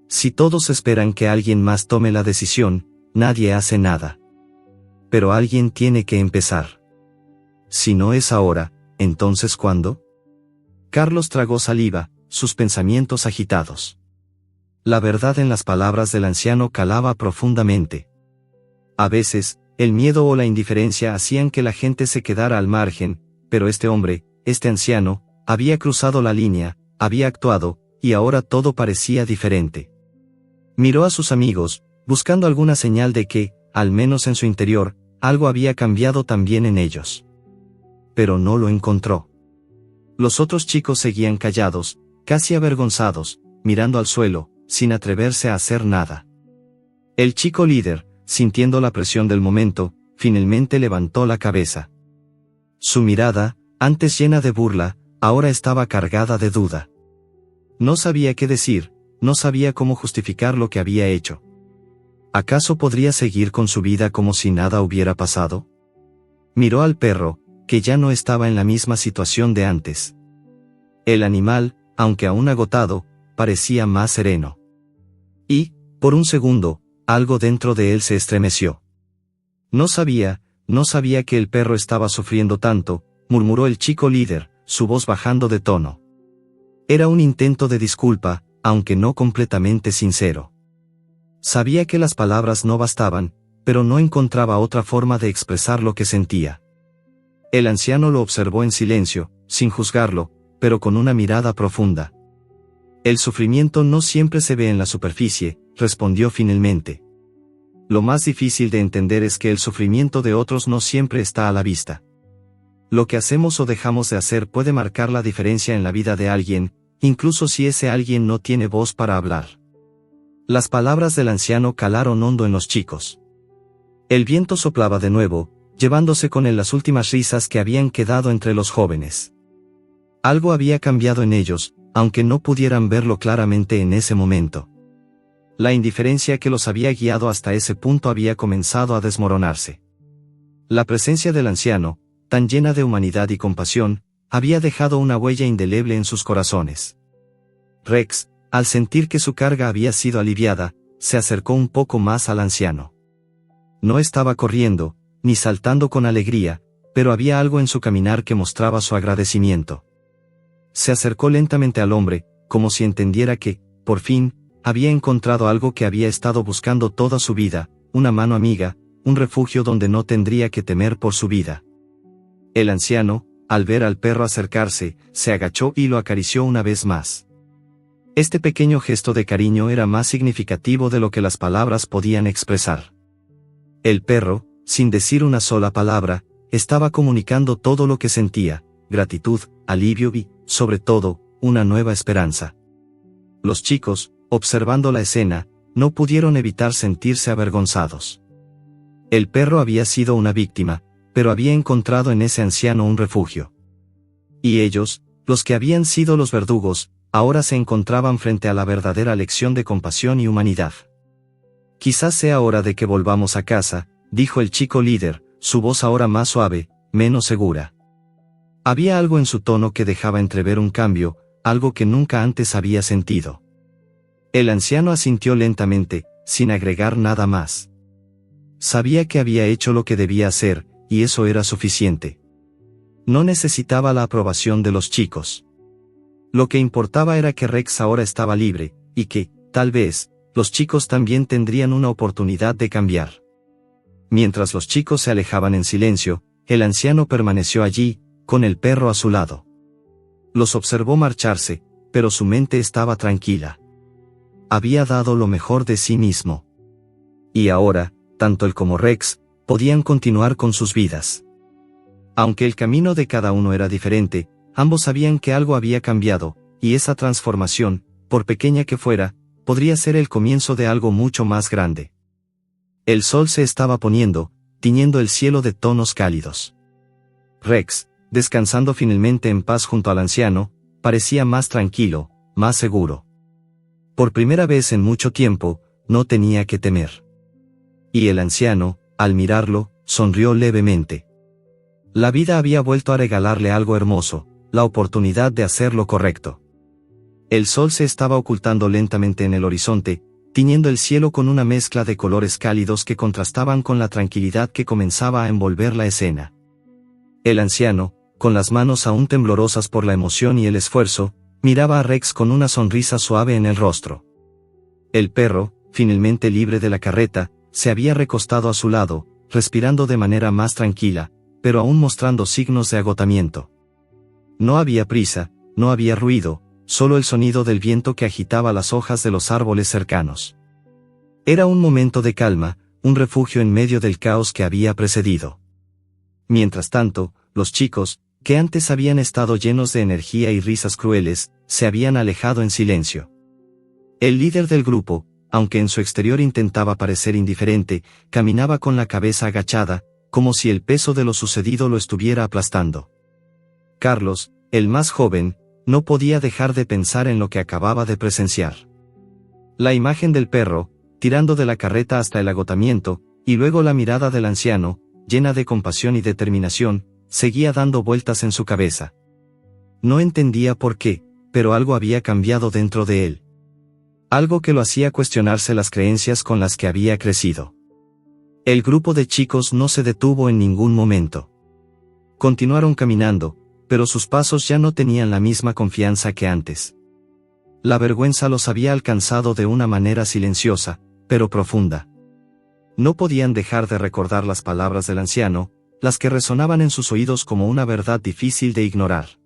Si todos esperan que alguien más tome la decisión, nadie hace nada. Pero alguien tiene que empezar. Si no es ahora, ¿entonces cuándo?». Carlos tragó saliva, sus pensamientos agitados. La verdad en las palabras del anciano calaba profundamente. A veces, el miedo o la indiferencia hacían que la gente se quedara al margen, pero este hombre, este anciano, había cruzado la línea, había actuado, y ahora todo parecía diferente. Miró a sus amigos, buscando alguna señal de que, al menos en su interior, algo había cambiado también en ellos. Pero no lo encontró. Los otros chicos seguían callados, casi avergonzados, mirando al suelo, sin atreverse a hacer nada. El chico líder, sintiendo la presión del momento, finalmente levantó la cabeza. Su mirada, antes llena de burla, ahora estaba cargada de duda. No sabía qué decir, no sabía cómo justificar lo que había hecho. ¿Acaso podría seguir con su vida como si nada hubiera pasado? Miró al perro, que ya no estaba en la misma situación de antes. El animal, aunque aún agotado, parecía más sereno. Y, por un segundo, algo dentro de él se estremeció. No sabía que el perro estaba sufriendo tanto, murmuró el chico líder, su voz bajando de tono. Era un intento de disculpa, aunque no completamente sincero. Sabía que las palabras no bastaban, pero no encontraba otra forma de expresar lo que sentía. El anciano lo observó en silencio, sin juzgarlo, pero con una mirada profunda. El sufrimiento no siempre se ve en la superficie, respondió finalmente. Lo más difícil de entender es que el sufrimiento de otros no siempre está a la vista. Lo que hacemos o dejamos de hacer puede marcar la diferencia en la vida de alguien, incluso si ese alguien no tiene voz para hablar. Las palabras del anciano calaron hondo en los chicos. El viento soplaba de nuevo, llevándose con él las últimas risas que habían quedado entre los jóvenes. Algo había cambiado en ellos, aunque no pudieran verlo claramente en ese momento. La indiferencia que los había guiado hasta ese punto había comenzado a desmoronarse. La presencia del anciano, tan llena de humanidad y compasión, había dejado una huella indeleble en sus corazones. Rex, al sentir que su carga había sido aliviada, se acercó un poco más al anciano. No estaba corriendo, ni saltando con alegría, pero había algo en su caminar que mostraba su agradecimiento. Se acercó lentamente al hombre, como si entendiera que, por fin, había encontrado algo que había estado buscando toda su vida, una mano amiga, un refugio donde no tendría que temer por su vida. El anciano, al ver al perro acercarse, se agachó y lo acarició una vez más. Este pequeño gesto de cariño era más significativo de lo que las palabras podían expresar. El perro, sin decir una sola palabra, estaba comunicando todo lo que sentía, gratitud, alivio y, sobre todo, una nueva esperanza. Los chicos, observando la escena, no pudieron evitar sentirse avergonzados. El perro había sido una víctima, pero había encontrado en ese anciano un refugio. Y ellos, los que habían sido los verdugos, ahora se encontraban frente a la verdadera lección de compasión y humanidad. Quizás sea hora de que volvamos a casa, dijo el chico líder, su voz ahora más suave, menos segura. Había algo en su tono que dejaba entrever un cambio, algo que nunca antes había sentido. El anciano asintió lentamente, sin agregar nada más. Sabía que había hecho lo que debía hacer, y eso era suficiente. No necesitaba la aprobación de los chicos. Lo que importaba era que Rex ahora estaba libre, y que, tal vez, los chicos también tendrían una oportunidad de cambiar. Mientras los chicos se alejaban en silencio, el anciano permaneció allí, con el perro a su lado. Los observó marcharse, pero su mente estaba tranquila. Había dado lo mejor de sí mismo. Y ahora, tanto él como Rex, podían continuar con sus vidas. Aunque el camino de cada uno era diferente, ambos sabían que algo había cambiado, y esa transformación, por pequeña que fuera, podría ser el comienzo de algo mucho más grande. El sol se estaba poniendo, tiñendo el cielo de tonos cálidos. Rex, descansando finalmente en paz junto al anciano, parecía más tranquilo, más seguro. Por primera vez en mucho tiempo, no tenía que temer. Y el anciano, al mirarlo, sonrió levemente. La vida había vuelto a regalarle algo hermoso, la oportunidad de hacer lo correcto. El sol se estaba ocultando lentamente en el horizonte, tiñendo el cielo con una mezcla de colores cálidos que contrastaban con la tranquilidad que comenzaba a envolver la escena. El anciano, con las manos aún temblorosas por la emoción y el esfuerzo, miraba a Rex con una sonrisa suave en el rostro. El perro, finalmente libre de la carreta, se había recostado a su lado, respirando de manera más tranquila, pero aún mostrando signos de agotamiento. No había prisa, no había ruido, solo el sonido del viento que agitaba las hojas de los árboles cercanos. Era un momento de calma, un refugio en medio del caos que había precedido. Mientras tanto, los chicos, que antes habían estado llenos de energía y risas crueles, se habían alejado en silencio. El líder del grupo, aunque en su exterior intentaba parecer indiferente, caminaba con la cabeza agachada, como si el peso de lo sucedido lo estuviera aplastando. Carlos, el más joven, no podía dejar de pensar en lo que acababa de presenciar. La imagen del perro, tirando de la carreta hasta el agotamiento, y luego la mirada del anciano, llena de compasión y determinación, seguía dando vueltas en su cabeza. No entendía por qué, pero algo había cambiado dentro de él. Algo que lo hacía cuestionarse las creencias con las que había crecido. El grupo de chicos no se detuvo en ningún momento. Continuaron caminando, pero sus pasos ya no tenían la misma confianza que antes. La vergüenza los había alcanzado de una manera silenciosa, pero profunda. No podían dejar de recordar las palabras del anciano, las que resonaban en sus oídos como una verdad difícil de ignorar.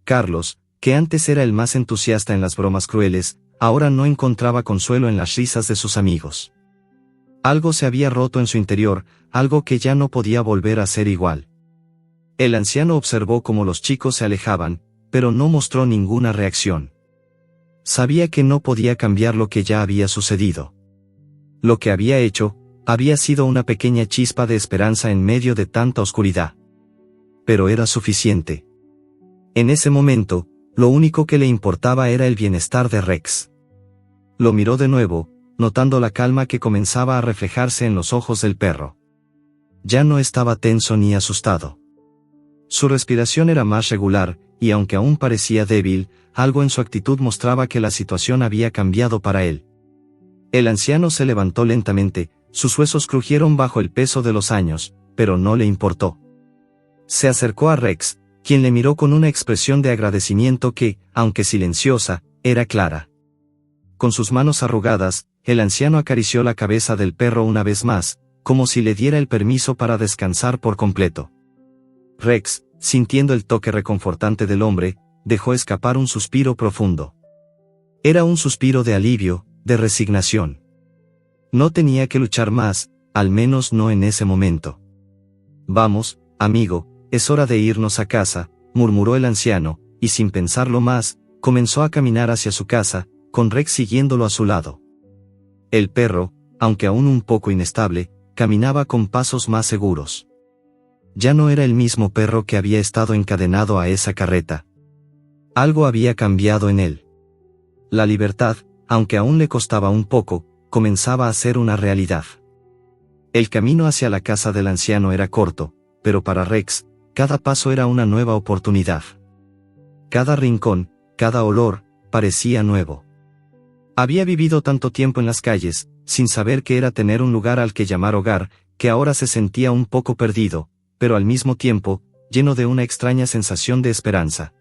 Carlos, que antes era el más entusiasta en las bromas crueles, ahora no encontraba consuelo en las risas de sus amigos. Algo se había roto en su interior, algo que ya no podía volver a ser igual. El anciano observó cómo los chicos se alejaban, pero no mostró ninguna reacción. Sabía que no podía cambiar lo que ya había sucedido. Lo que había hecho, había sido una pequeña chispa de esperanza en medio de tanta oscuridad. Pero era suficiente. En ese momento, lo único que le importaba era el bienestar de Rex. Lo miró de nuevo, notando la calma que comenzaba a reflejarse en los ojos del perro. Ya no estaba tenso ni asustado. Su respiración era más regular, y aunque aún parecía débil, algo en su actitud mostraba que la situación había cambiado para él. El anciano se levantó lentamente, sus huesos crujieron bajo el peso de los años, pero no le importó. Se acercó a Rex, quien le miró con una expresión de agradecimiento que, aunque silenciosa, era clara. Con sus manos arrugadas, el anciano acarició la cabeza del perro una vez más, como si le diera el permiso para descansar por completo. Rex, sintiendo el toque reconfortante del hombre, dejó escapar un suspiro profundo. Era un suspiro de alivio, de resignación. No tenía que luchar más, al menos no en ese momento. «Vamos, amigo, es hora de irnos a casa», murmuró el anciano, y sin pensarlo más, comenzó a caminar hacia su casa, con Rex siguiéndolo a su lado. El perro, aunque aún un poco inestable, caminaba con pasos más seguros. Ya no era el mismo perro que había estado encadenado a esa carreta. Algo había cambiado en él. La libertad, aunque aún le costaba un poco, comenzaba a ser una realidad. El camino hacia la casa del anciano era corto, pero para Rex, cada paso era una nueva oportunidad. Cada rincón, cada olor, parecía nuevo. Había vivido tanto tiempo en las calles, sin saber qué era tener un lugar al que llamar hogar, que ahora se sentía un poco perdido, pero al mismo tiempo, lleno de una extraña sensación de esperanza.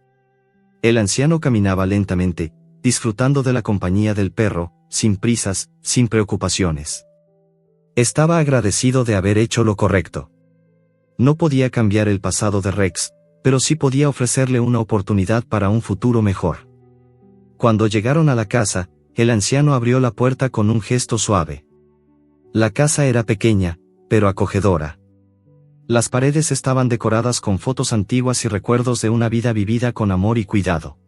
El anciano caminaba lentamente, disfrutando de la compañía del perro, sin prisas, sin preocupaciones. Estaba agradecido de haber hecho lo correcto. No podía cambiar el pasado de Rex, pero sí podía ofrecerle una oportunidad para un futuro mejor. Cuando llegaron a la casa, el anciano abrió la puerta con un gesto suave. La casa era pequeña, pero acogedora. Las paredes estaban decoradas con fotos antiguas y recuerdos de una vida vivida con amor y cuidado.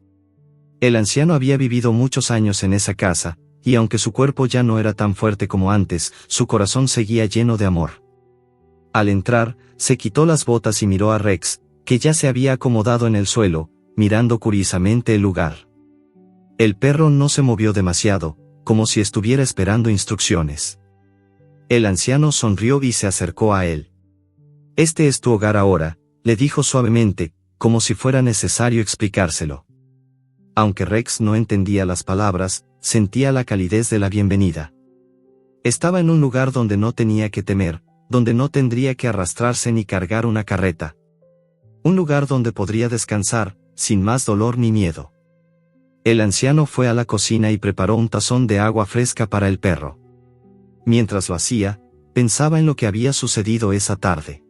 El anciano había vivido muchos años en esa casa, y aunque su cuerpo ya no era tan fuerte como antes, su corazón seguía lleno de amor. Al entrar, se quitó las botas y miró a Rex, que ya se había acomodado en el suelo, mirando curiosamente el lugar. El perro no se movió demasiado, como si estuviera esperando instrucciones. El anciano sonrió y se acercó a él. «Este es tu hogar ahora», le dijo suavemente, como si fuera necesario explicárselo. Aunque Rex no entendía las palabras, sentía la calidez de la bienvenida. Estaba en un lugar donde no tenía que temer, donde no tendría que arrastrarse ni cargar una carreta. Un lugar donde podría descansar, sin más dolor ni miedo. El anciano fue a la cocina y preparó un tazón de agua fresca para el perro. Mientras lo hacía, pensaba en lo que había sucedido esa tarde.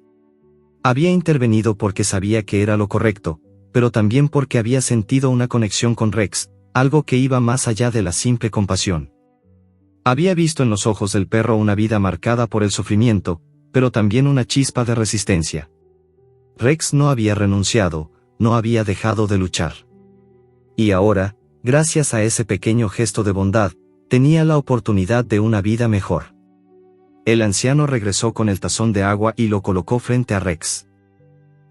Había intervenido porque sabía que era lo correcto, pero también porque había sentido una conexión con Rex, algo que iba más allá de la simple compasión. Había visto en los ojos del perro una vida marcada por el sufrimiento, pero también una chispa de resistencia. Rex no había renunciado, no había dejado de luchar. Y ahora, gracias a ese pequeño gesto de bondad, tenía la oportunidad de una vida mejor. El anciano regresó con el tazón de agua y lo colocó frente a Rex.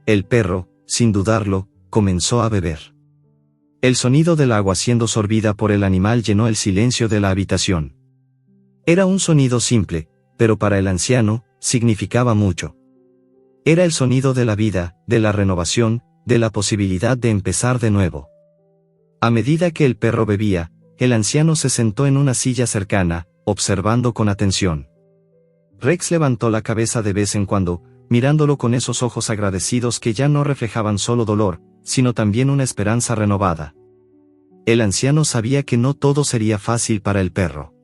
El perro, sin dudarlo, comenzó a beber. El sonido del agua siendo sorbida por el animal llenó el silencio de la habitación. Era un sonido simple, pero para el anciano, significaba mucho. Era el sonido de la vida, de la renovación, de la posibilidad de empezar de nuevo. A medida que el perro bebía, el anciano se sentó en una silla cercana, observando con atención. Rex levantó la cabeza de vez en cuando, mirándolo con esos ojos agradecidos que ya no reflejaban solo dolor, sino también una esperanza renovada. El anciano sabía que no todo sería fácil para el perro.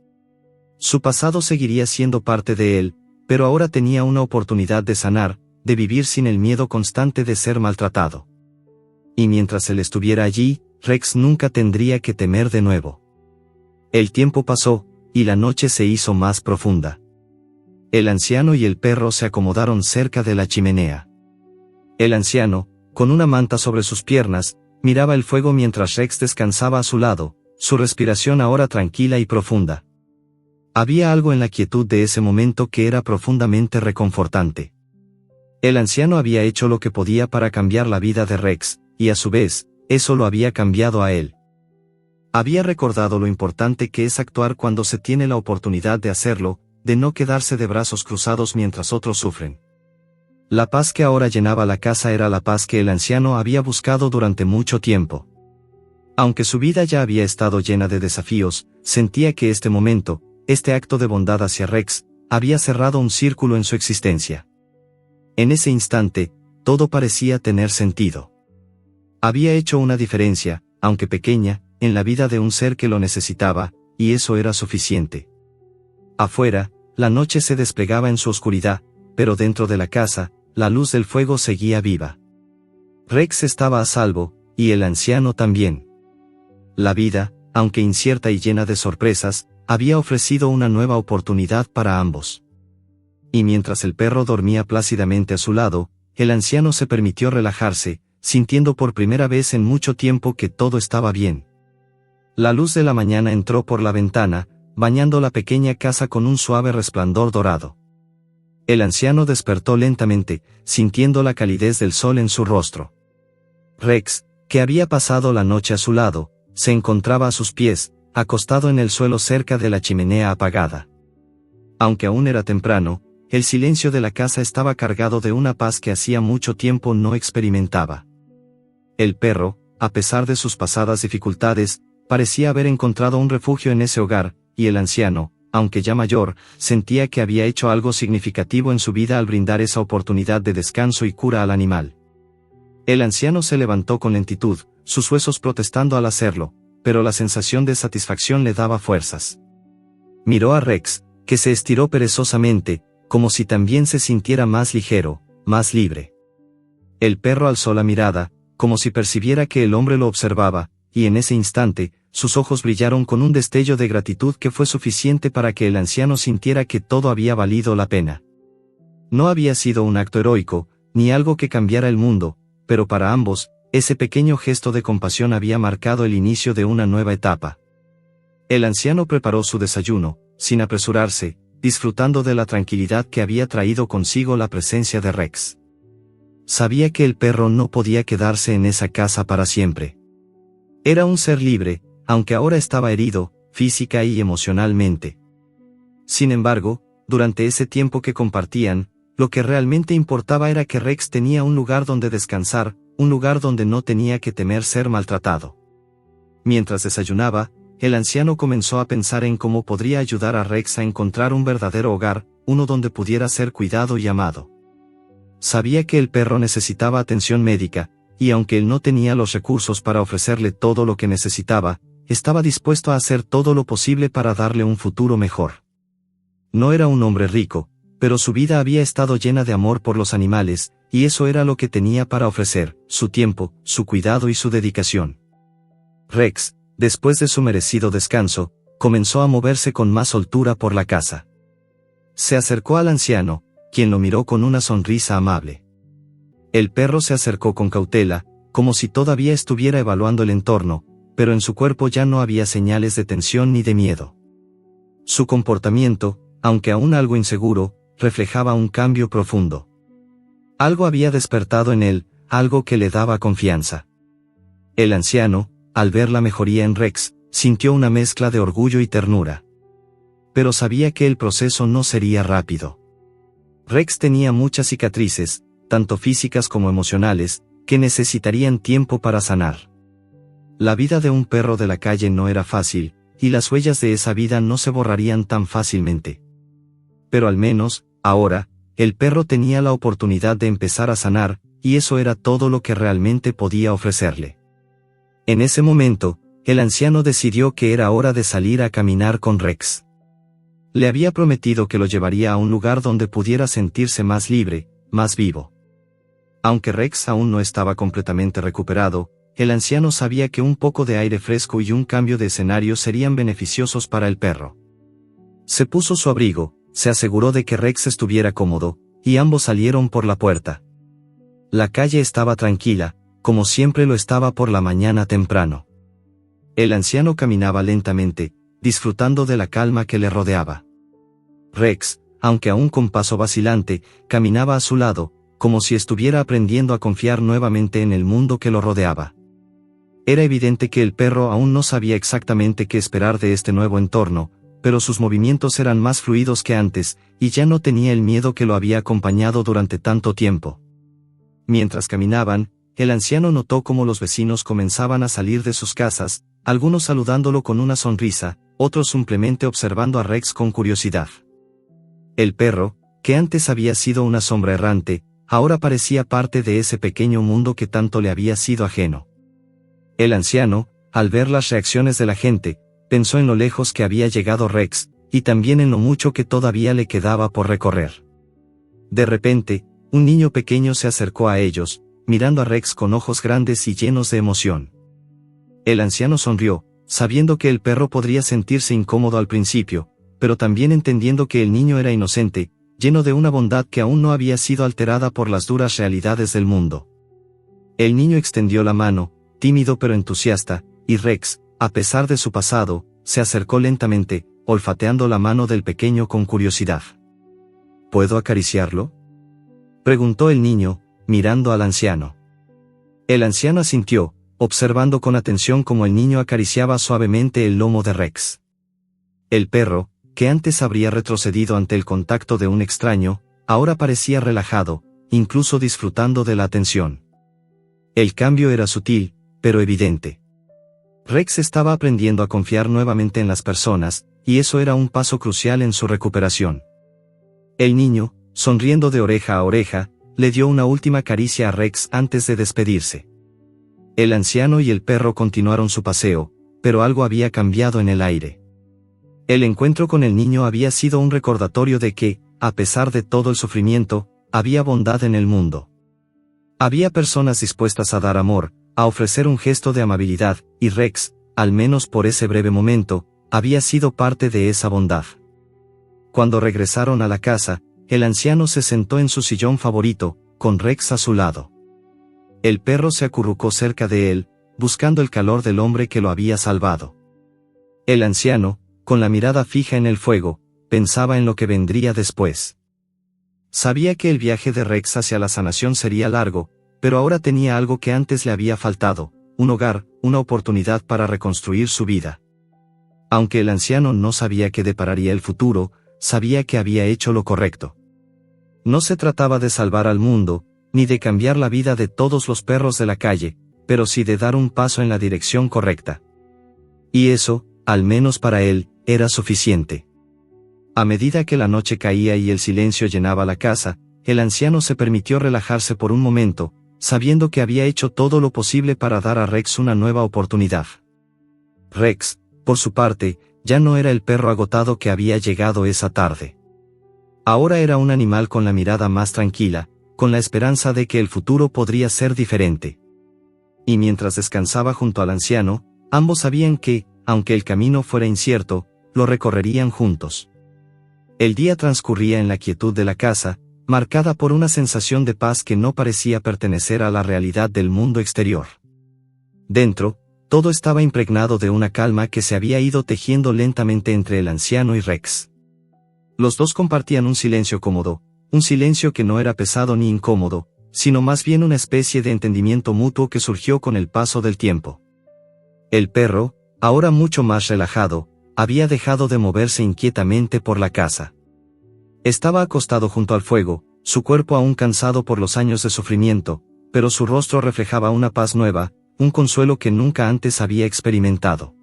Su pasado seguiría siendo parte de él, pero ahora tenía una oportunidad de sanar, de vivir sin el miedo constante de ser maltratado. Y mientras él estuviera allí, Rex nunca tendría que temer de nuevo. El tiempo pasó, y la noche se hizo más profunda. El anciano y el perro se acomodaron cerca de la chimenea. El anciano, con una manta sobre sus piernas, miraba el fuego mientras Rex descansaba a su lado, su respiración ahora tranquila y profunda. Había algo en la quietud de ese momento que era profundamente reconfortante. El anciano había hecho lo que podía para cambiar la vida de Rex, y a su vez, eso lo había cambiado a él. Había recordado lo importante que es actuar cuando se tiene la oportunidad de hacerlo, de no quedarse de brazos cruzados mientras otros sufren. La paz que ahora llenaba la casa era la paz que el anciano había buscado durante mucho tiempo. Aunque su vida ya había estado llena de desafíos, sentía que este momento, este acto de bondad hacia Rex, había cerrado un círculo en su existencia. En ese instante, todo parecía tener sentido. Había hecho una diferencia, aunque pequeña, en la vida de un ser que lo necesitaba, y eso era suficiente. Afuera, la noche se desplegaba en su oscuridad, pero dentro de la casa, la luz del fuego seguía viva. Rex estaba a salvo, y el anciano también. La vida, aunque incierta y llena de sorpresas, había ofrecido una nueva oportunidad para ambos. Y mientras el perro dormía plácidamente a su lado, el anciano se permitió relajarse, sintiendo por primera vez en mucho tiempo que todo estaba bien. La luz de la mañana entró por la ventana, bañando la pequeña casa con un suave resplandor dorado. El anciano despertó lentamente, sintiendo la calidez del sol en su rostro. Rex, que había pasado la noche a su lado, se encontraba a sus pies, acostado en el suelo cerca de la chimenea apagada. Aunque aún era temprano, el silencio de la casa estaba cargado de una paz que hacía mucho tiempo no experimentaba. El perro, a pesar de sus pasadas dificultades, parecía haber encontrado un refugio en ese hogar, y el anciano, aunque ya mayor, sentía que había hecho algo significativo en su vida al brindar esa oportunidad de descanso y cura al animal. El anciano se levantó con lentitud, sus huesos protestando al hacerlo, pero la sensación de satisfacción le daba fuerzas. Miró a Rex, que se estiró perezosamente, como si también se sintiera más ligero, más libre. El perro alzó la mirada, como si percibiera que el hombre lo observaba, y en ese instante, sus ojos brillaron con un destello de gratitud que fue suficiente para que el anciano sintiera que todo había valido la pena. No había sido un acto heroico, ni algo que cambiara el mundo, pero para ambos, ese pequeño gesto de compasión había marcado el inicio de una nueva etapa. El anciano preparó su desayuno, sin apresurarse, disfrutando de la tranquilidad que había traído consigo la presencia de Rex. Sabía que el perro no podía quedarse en esa casa para siempre. Era un ser libre, aunque ahora estaba herido, física y emocionalmente. Sin embargo, durante ese tiempo que compartían, lo que realmente importaba era que Rex tenía un lugar donde descansar, un lugar donde no tenía que temer ser maltratado. Mientras desayunaba, el anciano comenzó a pensar en cómo podría ayudar a Rex a encontrar un verdadero hogar, uno donde pudiera ser cuidado y amado. Sabía que el perro necesitaba atención médica, y aunque él no tenía los recursos para ofrecerle todo lo que necesitaba, estaba dispuesto a hacer todo lo posible para darle un futuro mejor. No era un hombre rico, pero su vida había estado llena de amor por los animales, y eso era lo que tenía para ofrecer, su tiempo, su cuidado y su dedicación. Rex, después de su merecido descanso, comenzó a moverse con más soltura por la casa. Se acercó al anciano, quien lo miró con una sonrisa amable. El perro se acercó con cautela, como si todavía estuviera evaluando el entorno, pero en su cuerpo ya no había señales de tensión ni de miedo. Su comportamiento, aunque aún algo inseguro, reflejaba un cambio profundo. Algo había despertado en él, algo que le daba confianza. El anciano, al ver la mejoría en Rex, sintió una mezcla de orgullo y ternura. Pero sabía que el proceso no sería rápido. Rex tenía muchas cicatrices, tanto físicas como emocionales, que necesitarían tiempo para sanar. La vida de un perro de la calle no era fácil, y las huellas de esa vida no se borrarían tan fácilmente. Pero al menos, ahora, el perro tenía la oportunidad de empezar a sanar, y eso era todo lo que realmente podía ofrecerle. En ese momento, el anciano decidió que era hora de salir a caminar con Rex. Le había prometido que lo llevaría a un lugar donde pudiera sentirse más libre, más vivo. Aunque Rex aún no estaba completamente recuperado, el anciano sabía que un poco de aire fresco y un cambio de escenario serían beneficiosos para el perro. Se puso su abrigo, se aseguró de que Rex estuviera cómodo, y ambos salieron por la puerta. La calle estaba tranquila, como siempre lo estaba por la mañana temprano. El anciano caminaba lentamente, disfrutando de la calma que le rodeaba. Rex, aunque aún con paso vacilante, caminaba a su lado, como si estuviera aprendiendo a confiar nuevamente en el mundo que lo rodeaba. Era evidente que el perro aún no sabía exactamente qué esperar de este nuevo entorno, pero sus movimientos eran más fluidos que antes, y ya no tenía el miedo que lo había acompañado durante tanto tiempo. Mientras caminaban, el anciano notó cómo los vecinos comenzaban a salir de sus casas, algunos saludándolo con una sonrisa, otros simplemente observando a Rex con curiosidad. El perro, que antes había sido una sombra errante, ahora parecía parte de ese pequeño mundo que tanto le había sido ajeno. El anciano, al ver las reacciones de la gente, pensó en lo lejos que había llegado Rex, y también en lo mucho que todavía le quedaba por recorrer. De repente, un niño pequeño se acercó a ellos, mirando a Rex con ojos grandes y llenos de emoción. El anciano sonrió, sabiendo que el perro podría sentirse incómodo al principio, pero también entendiendo que el niño era inocente, lleno de una bondad que aún no había sido alterada por las duras realidades del mundo. El niño extendió la mano, tímido pero entusiasta, y Rex, a pesar de su pasado, se acercó lentamente, olfateando la mano del pequeño con curiosidad. ¿Puedo acariciarlo?, preguntó el niño, mirando al anciano. El anciano asintió, observando con atención cómo el niño acariciaba suavemente el lomo de Rex. El perro, que antes habría retrocedido ante el contacto de un extraño, ahora parecía relajado, incluso disfrutando de la atención. El cambio era sutil, pero evidente. Rex estaba aprendiendo a confiar nuevamente en las personas, y eso era un paso crucial en su recuperación. El niño, sonriendo de oreja a oreja, le dio una última caricia a Rex antes de despedirse. El anciano y el perro continuaron su paseo, pero algo había cambiado en el aire. El encuentro con el niño había sido un recordatorio de que, a pesar de todo el sufrimiento, había bondad en el mundo. Había personas dispuestas a dar amor, a ofrecer un gesto de amabilidad, y Rex, al menos por ese breve momento, había sido parte de esa bondad. Cuando regresaron a la casa, el anciano se sentó en su sillón favorito, con Rex a su lado. El perro se acurrucó cerca de él, buscando el calor del hombre que lo había salvado. El anciano, con la mirada fija en el fuego, pensaba en lo que vendría después. Sabía que el viaje de Rex hacia la sanación sería largo, pero ahora tenía algo que antes le había faltado, un hogar, una oportunidad para reconstruir su vida. Aunque el anciano no sabía qué depararía el futuro, sabía que había hecho lo correcto. No se trataba de salvar al mundo, ni de cambiar la vida de todos los perros de la calle, pero sí de dar un paso en la dirección correcta. Y eso, al menos para él, era suficiente. A medida que la noche caía y el silencio llenaba la casa, el anciano se permitió relajarse por un momento, sabiendo que había hecho todo lo posible para dar a Rex una nueva oportunidad. Rex, por su parte, ya no era el perro agotado que había llegado esa tarde. Ahora era un animal con la mirada más tranquila, con la esperanza de que el futuro podría ser diferente. Y mientras descansaba junto al anciano, ambos sabían que, aunque el camino fuera incierto, lo recorrerían juntos. El día transcurría en la quietud de la casa, marcada por una sensación de paz que no parecía pertenecer a la realidad del mundo exterior. Dentro, todo estaba impregnado de una calma que se había ido tejiendo lentamente entre el anciano y Rex. Los dos compartían un silencio cómodo, un silencio que no era pesado ni incómodo, sino más bien una especie de entendimiento mutuo que surgió con el paso del tiempo. El perro, ahora mucho más relajado, había dejado de moverse inquietamente por la casa. Estaba acostado junto al fuego, su cuerpo aún cansado por los años de sufrimiento, pero su rostro reflejaba una paz nueva, un consuelo que nunca antes había experimentado.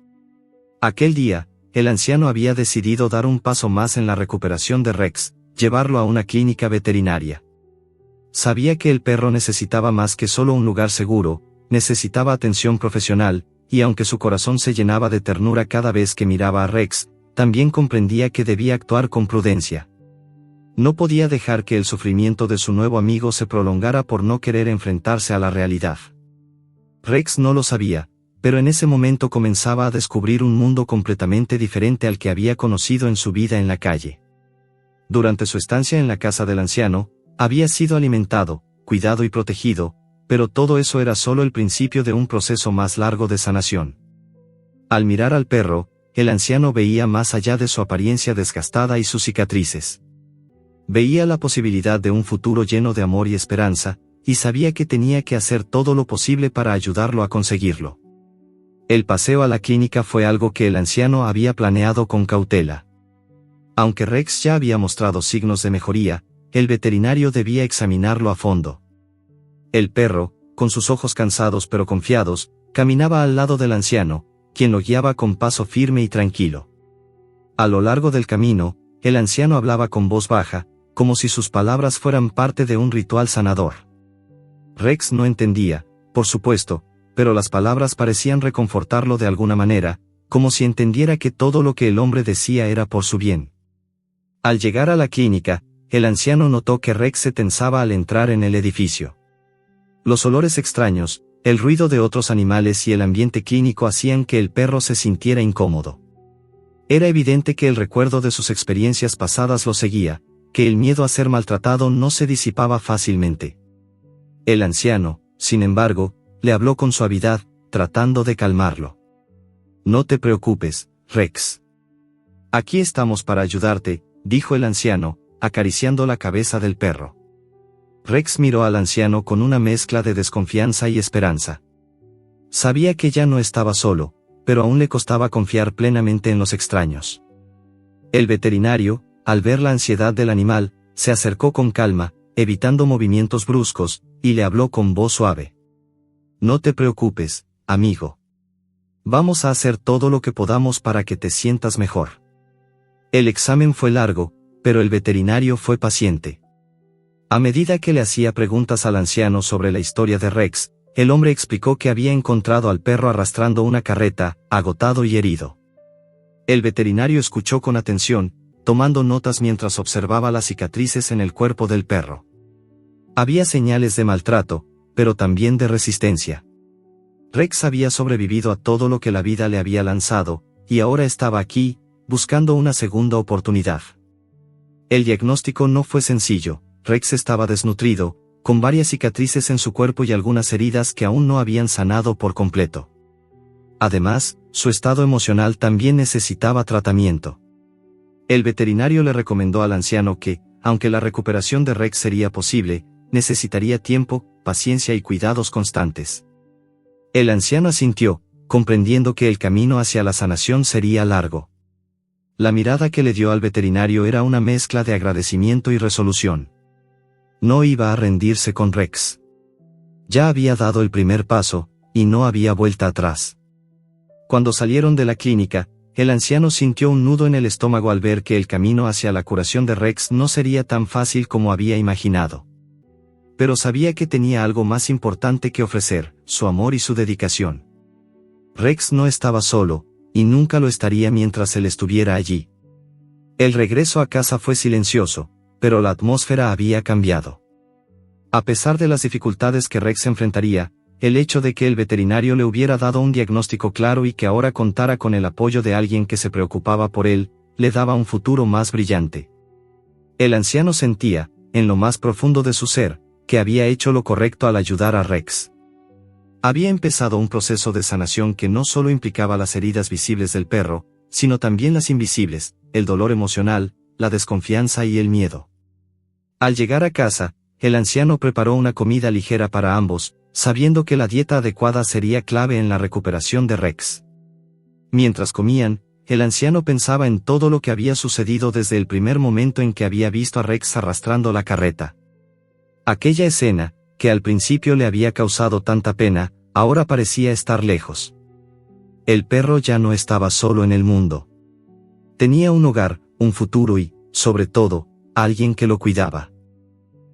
Aquel día, el anciano había decidido dar un paso más en la recuperación de Rex, llevarlo a una clínica veterinaria. Sabía que el perro necesitaba más que solo un lugar seguro, necesitaba atención profesional, y aunque su corazón se llenaba de ternura cada vez que miraba a Rex, también comprendía que debía actuar con prudencia. No podía dejar que el sufrimiento de su nuevo amigo se prolongara por no querer enfrentarse a la realidad. Rex no lo sabía, pero en ese momento comenzaba a descubrir un mundo completamente diferente al que había conocido en su vida en la calle. Durante su estancia en la casa del anciano, había sido alimentado, cuidado y protegido, pero todo eso era solo el principio de un proceso más largo de sanación. Al mirar al perro, el anciano veía más allá de su apariencia desgastada y sus cicatrices. Veía la posibilidad de un futuro lleno de amor y esperanza, y sabía que tenía que hacer todo lo posible para ayudarlo a conseguirlo. El paseo a la clínica fue algo que el anciano había planeado con cautela. Aunque Rex ya había mostrado signos de mejoría, el veterinario debía examinarlo a fondo. El perro, con sus ojos cansados pero confiados, caminaba al lado del anciano, quien lo guiaba con paso firme y tranquilo. A lo largo del camino, el anciano hablaba con voz baja, como si sus palabras fueran parte de un ritual sanador. Rex no entendía, por supuesto, pero las palabras parecían reconfortarlo de alguna manera, como si entendiera que todo lo que el hombre decía era por su bien. Al llegar a la clínica, el anciano notó que Rex se tensaba al entrar en el edificio. Los olores extraños, el ruido de otros animales y el ambiente clínico hacían que el perro se sintiera incómodo. Era evidente que el recuerdo de sus experiencias pasadas lo seguía, que el miedo a ser maltratado no se disipaba fácilmente. El anciano, sin embargo, le habló con suavidad, tratando de calmarlo. «No te preocupes, Rex. Aquí estamos para ayudarte», dijo el anciano, acariciando la cabeza del perro. Rex miró al anciano con una mezcla de desconfianza y esperanza. Sabía que ya no estaba solo, pero aún le costaba confiar plenamente en los extraños. El veterinario, al ver la ansiedad del animal, se acercó con calma, evitando movimientos bruscos, y le habló con voz suave. «No te preocupes, amigo. Vamos a hacer todo lo que podamos para que te sientas mejor». El examen fue largo, pero el veterinario fue paciente. A medida que le hacía preguntas al anciano sobre la historia de Rex, el hombre explicó que había encontrado al perro arrastrando una carreta, agotado y herido. El veterinario escuchó con atención, tomando notas mientras observaba las cicatrices en el cuerpo del perro. Había señales de maltrato, pero también de resistencia. Rex había sobrevivido a todo lo que la vida le había lanzado, y ahora estaba aquí, buscando una segunda oportunidad. El diagnóstico no fue sencillo. Rex estaba desnutrido, con varias cicatrices en su cuerpo y algunas heridas que aún no habían sanado por completo. Además, su estado emocional también necesitaba tratamiento. El veterinario le recomendó al anciano que, aunque la recuperación de Rex sería posible, necesitaría tiempo, paciencia y cuidados constantes. El anciano asintió, comprendiendo que el camino hacia la sanación sería largo. La mirada que le dio al veterinario era una mezcla de agradecimiento y resolución. No iba a rendirse con Rex. Ya había dado el primer paso, y no había vuelta atrás. Cuando salieron de la clínica, el anciano sintió un nudo en el estómago al ver que el camino hacia la curación de Rex no sería tan fácil como había imaginado. Pero sabía que tenía algo más importante que ofrecer, su amor y su dedicación. Rex no estaba solo, y nunca lo estaría mientras él estuviera allí. El regreso a casa fue silencioso, pero la atmósfera había cambiado. A pesar de las dificultades que Rex enfrentaría, el hecho de que el veterinario le hubiera dado un diagnóstico claro y que ahora contara con el apoyo de alguien que se preocupaba por él, le daba un futuro más brillante. El anciano sentía, en lo más profundo de su ser, que había hecho lo correcto al ayudar a Rex. Había empezado un proceso de sanación que no solo implicaba las heridas visibles del perro, sino también las invisibles, el dolor emocional, la desconfianza y el miedo. Al llegar a casa, el anciano preparó una comida ligera para ambos, sabiendo que la dieta adecuada sería clave en la recuperación de Rex. Mientras comían, el anciano pensaba en todo lo que había sucedido desde el primer momento en que había visto a Rex arrastrando la carreta. Aquella escena, que al principio le había causado tanta pena, ahora parecía estar lejos. El perro ya no estaba solo en el mundo. Tenía un hogar, un futuro y, sobre todo, alguien que lo cuidaba.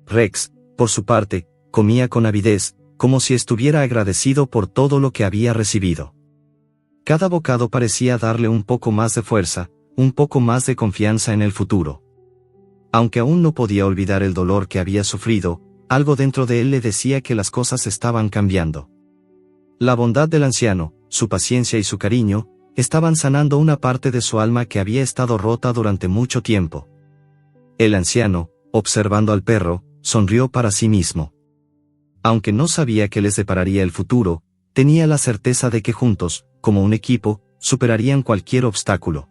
Rex, por su parte, comía con avidez, como si estuviera agradecido por todo lo que había recibido. Cada bocado parecía darle un poco más de fuerza, un poco más de confianza en el futuro. Aunque aún no podía olvidar el dolor que había sufrido, algo dentro de él le decía que las cosas estaban cambiando. La bondad del anciano, su paciencia y su cariño, estaban sanando una parte de su alma que había estado rota durante mucho tiempo. El anciano, observando al perro, sonrió para sí mismo. Aunque no sabía qué les depararía el futuro, tenía la certeza de que juntos, como un equipo, superarían cualquier obstáculo.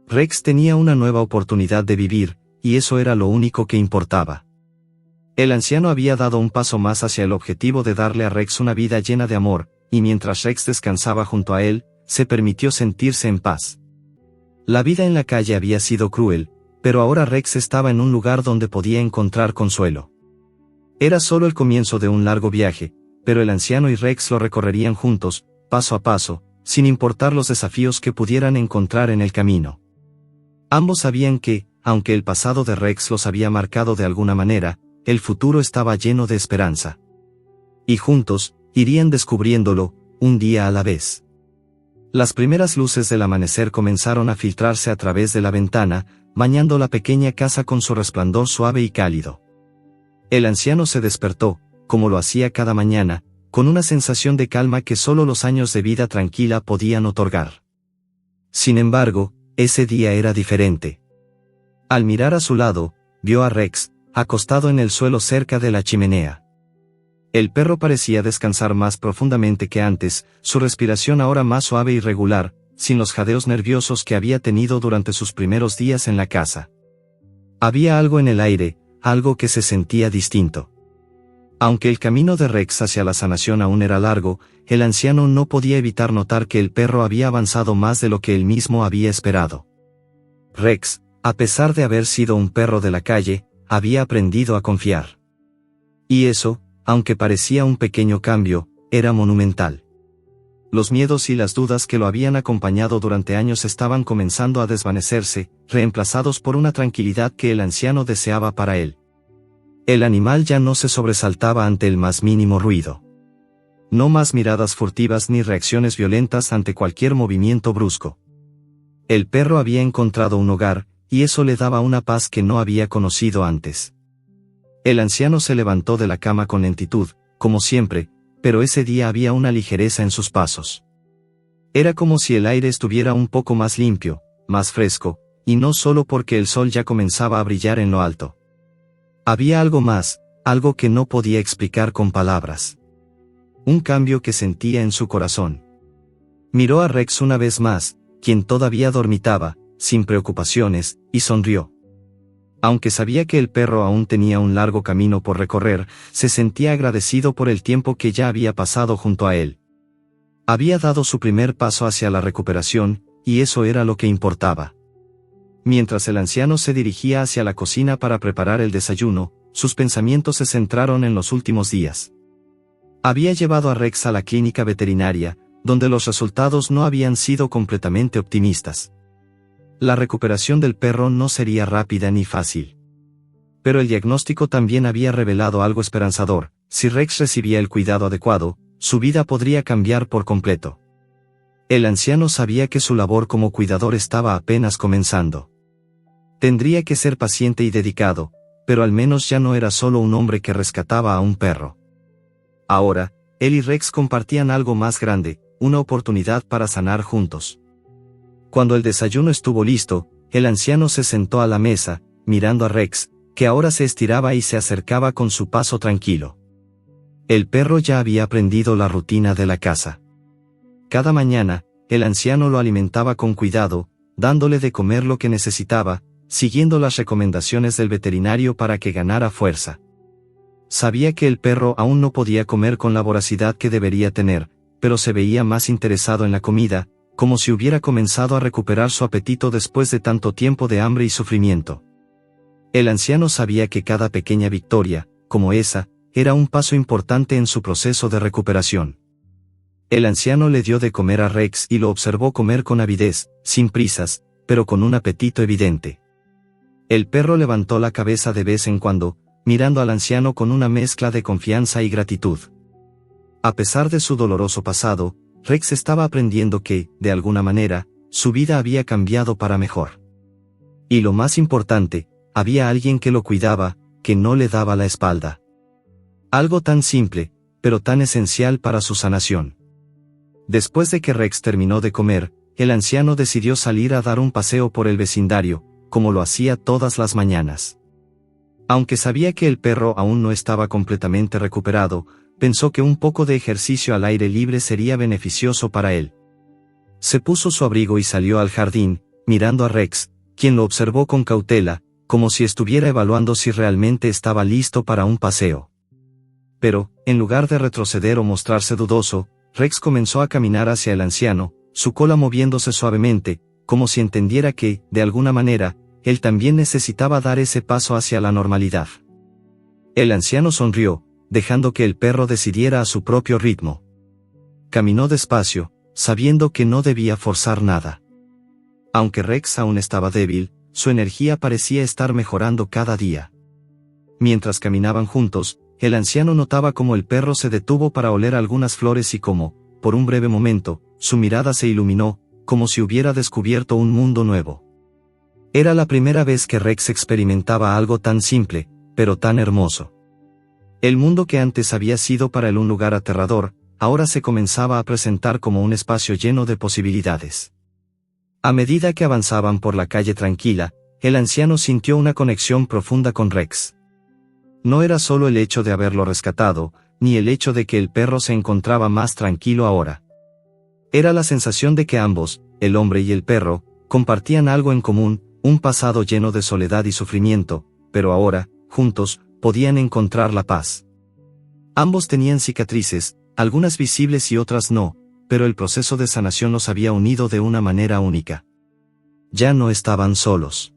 Rex tenía una nueva oportunidad de vivir, y eso era lo único que importaba. El anciano había dado un paso más hacia el objetivo de darle a Rex una vida llena de amor, y mientras Rex descansaba junto a él, se permitió sentirse en paz. La vida en la calle había sido cruel, pero ahora Rex estaba en un lugar donde podía encontrar consuelo. Era solo el comienzo de un largo viaje, pero el anciano y Rex lo recorrerían juntos, paso a paso, sin importar los desafíos que pudieran encontrar en el camino. Ambos sabían que, aunque el pasado de Rex los había marcado de alguna manera, el futuro estaba lleno de esperanza. Y juntos, irían descubriéndolo, un día a la vez. Las primeras luces del amanecer comenzaron a filtrarse a través de la ventana, bañando la pequeña casa con su resplandor suave y cálido. El anciano se despertó, como lo hacía cada mañana, con una sensación de calma que solo los años de vida tranquila podían otorgar. Sin embargo, ese día era diferente. Al mirar a su lado, vio a Rex, acostado en el suelo cerca de la chimenea. El perro parecía descansar más profundamente que antes, su respiración ahora más suave y regular, sin los jadeos nerviosos que había tenido durante sus primeros días en la casa. Había algo en el aire, algo que se sentía distinto. Aunque el camino de Rex hacia la sanación aún era largo, el anciano no podía evitar notar que el perro había avanzado más de lo que él mismo había esperado. Rex, a pesar de haber sido un perro de la calle, había aprendido a confiar. Y eso, aunque parecía un pequeño cambio, era monumental. Los miedos y las dudas que lo habían acompañado durante años estaban comenzando a desvanecerse, reemplazados por una tranquilidad que el anciano deseaba para él. El animal ya no se sobresaltaba ante el más mínimo ruido. No más miradas furtivas ni reacciones violentas ante cualquier movimiento brusco. El perro había encontrado un hogar, y eso le daba una paz que no había conocido antes. El anciano se levantó de la cama con lentitud, como siempre, pero ese día había una ligereza en sus pasos. Era como si el aire estuviera un poco más limpio, más fresco, y no solo porque el sol ya comenzaba a brillar en lo alto. Había algo más, algo que no podía explicar con palabras. Un cambio que sentía en su corazón. Miró a Rex una vez más, quien todavía dormitaba, sin preocupaciones, y sonrió. Aunque sabía que el perro aún tenía un largo camino por recorrer, se sentía agradecido por el tiempo que ya había pasado junto a él. Había dado su primer paso hacia la recuperación, y eso era lo que importaba. Mientras el anciano se dirigía hacia la cocina para preparar el desayuno, sus pensamientos se centraron en los últimos días. Había llevado a Rex a la clínica veterinaria, donde los resultados no habían sido completamente optimistas. La recuperación del perro no sería rápida ni fácil. Pero el diagnóstico también había revelado algo esperanzador: si Rex recibía el cuidado adecuado, su vida podría cambiar por completo. El anciano sabía que su labor como cuidador estaba apenas comenzando. Tendría que ser paciente y dedicado, pero al menos ya no era solo un hombre que rescataba a un perro. Ahora, él y Rex compartían algo más grande, una oportunidad para sanar juntos. Cuando el desayuno estuvo listo, el anciano se sentó a la mesa, mirando a Rex, que ahora se estiraba y se acercaba con su paso tranquilo. El perro ya había aprendido la rutina de la casa. Cada mañana, el anciano lo alimentaba con cuidado, dándole de comer lo que necesitaba, siguiendo las recomendaciones del veterinario para que ganara fuerza. Sabía que el perro aún no podía comer con la voracidad que debería tener, pero se veía más interesado en la comida, como si hubiera comenzado a recuperar su apetito después de tanto tiempo de hambre y sufrimiento. El anciano sabía que cada pequeña victoria, como esa, era un paso importante en su proceso de recuperación. El anciano le dio de comer a Rex y lo observó comer con avidez, sin prisas, pero con un apetito evidente. El perro levantó la cabeza de vez en cuando, mirando al anciano con una mezcla de confianza y gratitud. A pesar de su doloroso pasado, Rex estaba aprendiendo que, de alguna manera, su vida había cambiado para mejor. Y lo más importante, había alguien que lo cuidaba, que no le daba la espalda. Algo tan simple, pero tan esencial para su sanación. Después de que Rex terminó de comer, el anciano decidió salir a dar un paseo por el vecindario, como lo hacía todas las mañanas. Aunque sabía que el perro aún no estaba completamente recuperado, pensó que un poco de ejercicio al aire libre sería beneficioso para él. Se puso su abrigo y salió al jardín, mirando a Rex, quien lo observó con cautela, como si estuviera evaluando si realmente estaba listo para un paseo. Pero, en lugar de retroceder o mostrarse dudoso, Rex comenzó a caminar hacia el anciano, su cola moviéndose suavemente, como si entendiera que, de alguna manera, él también necesitaba dar ese paso hacia la normalidad. El anciano sonrió, dejando que el perro decidiera a su propio ritmo. Caminó despacio, sabiendo que no debía forzar nada. Aunque Rex aún estaba débil, su energía parecía estar mejorando cada día. Mientras caminaban juntos, el anciano notaba cómo el perro se detuvo para oler algunas flores y cómo, por un breve momento, su mirada se iluminó, como si hubiera descubierto un mundo nuevo. Era la primera vez que Rex experimentaba algo tan simple, pero tan hermoso. El mundo que antes había sido para él un lugar aterrador, ahora se comenzaba a presentar como un espacio lleno de posibilidades. A medida que avanzaban por la calle tranquila, el anciano sintió una conexión profunda con Rex. No era solo el hecho de haberlo rescatado, ni el hecho de que el perro se encontraba más tranquilo ahora. Era la sensación de que ambos, el hombre y el perro, compartían algo en común, un pasado lleno de soledad y sufrimiento, pero ahora, juntos, podían encontrar la paz. Ambos tenían cicatrices, algunas visibles y otras no, pero el proceso de sanación los había unido de una manera única. Ya no estaban solos.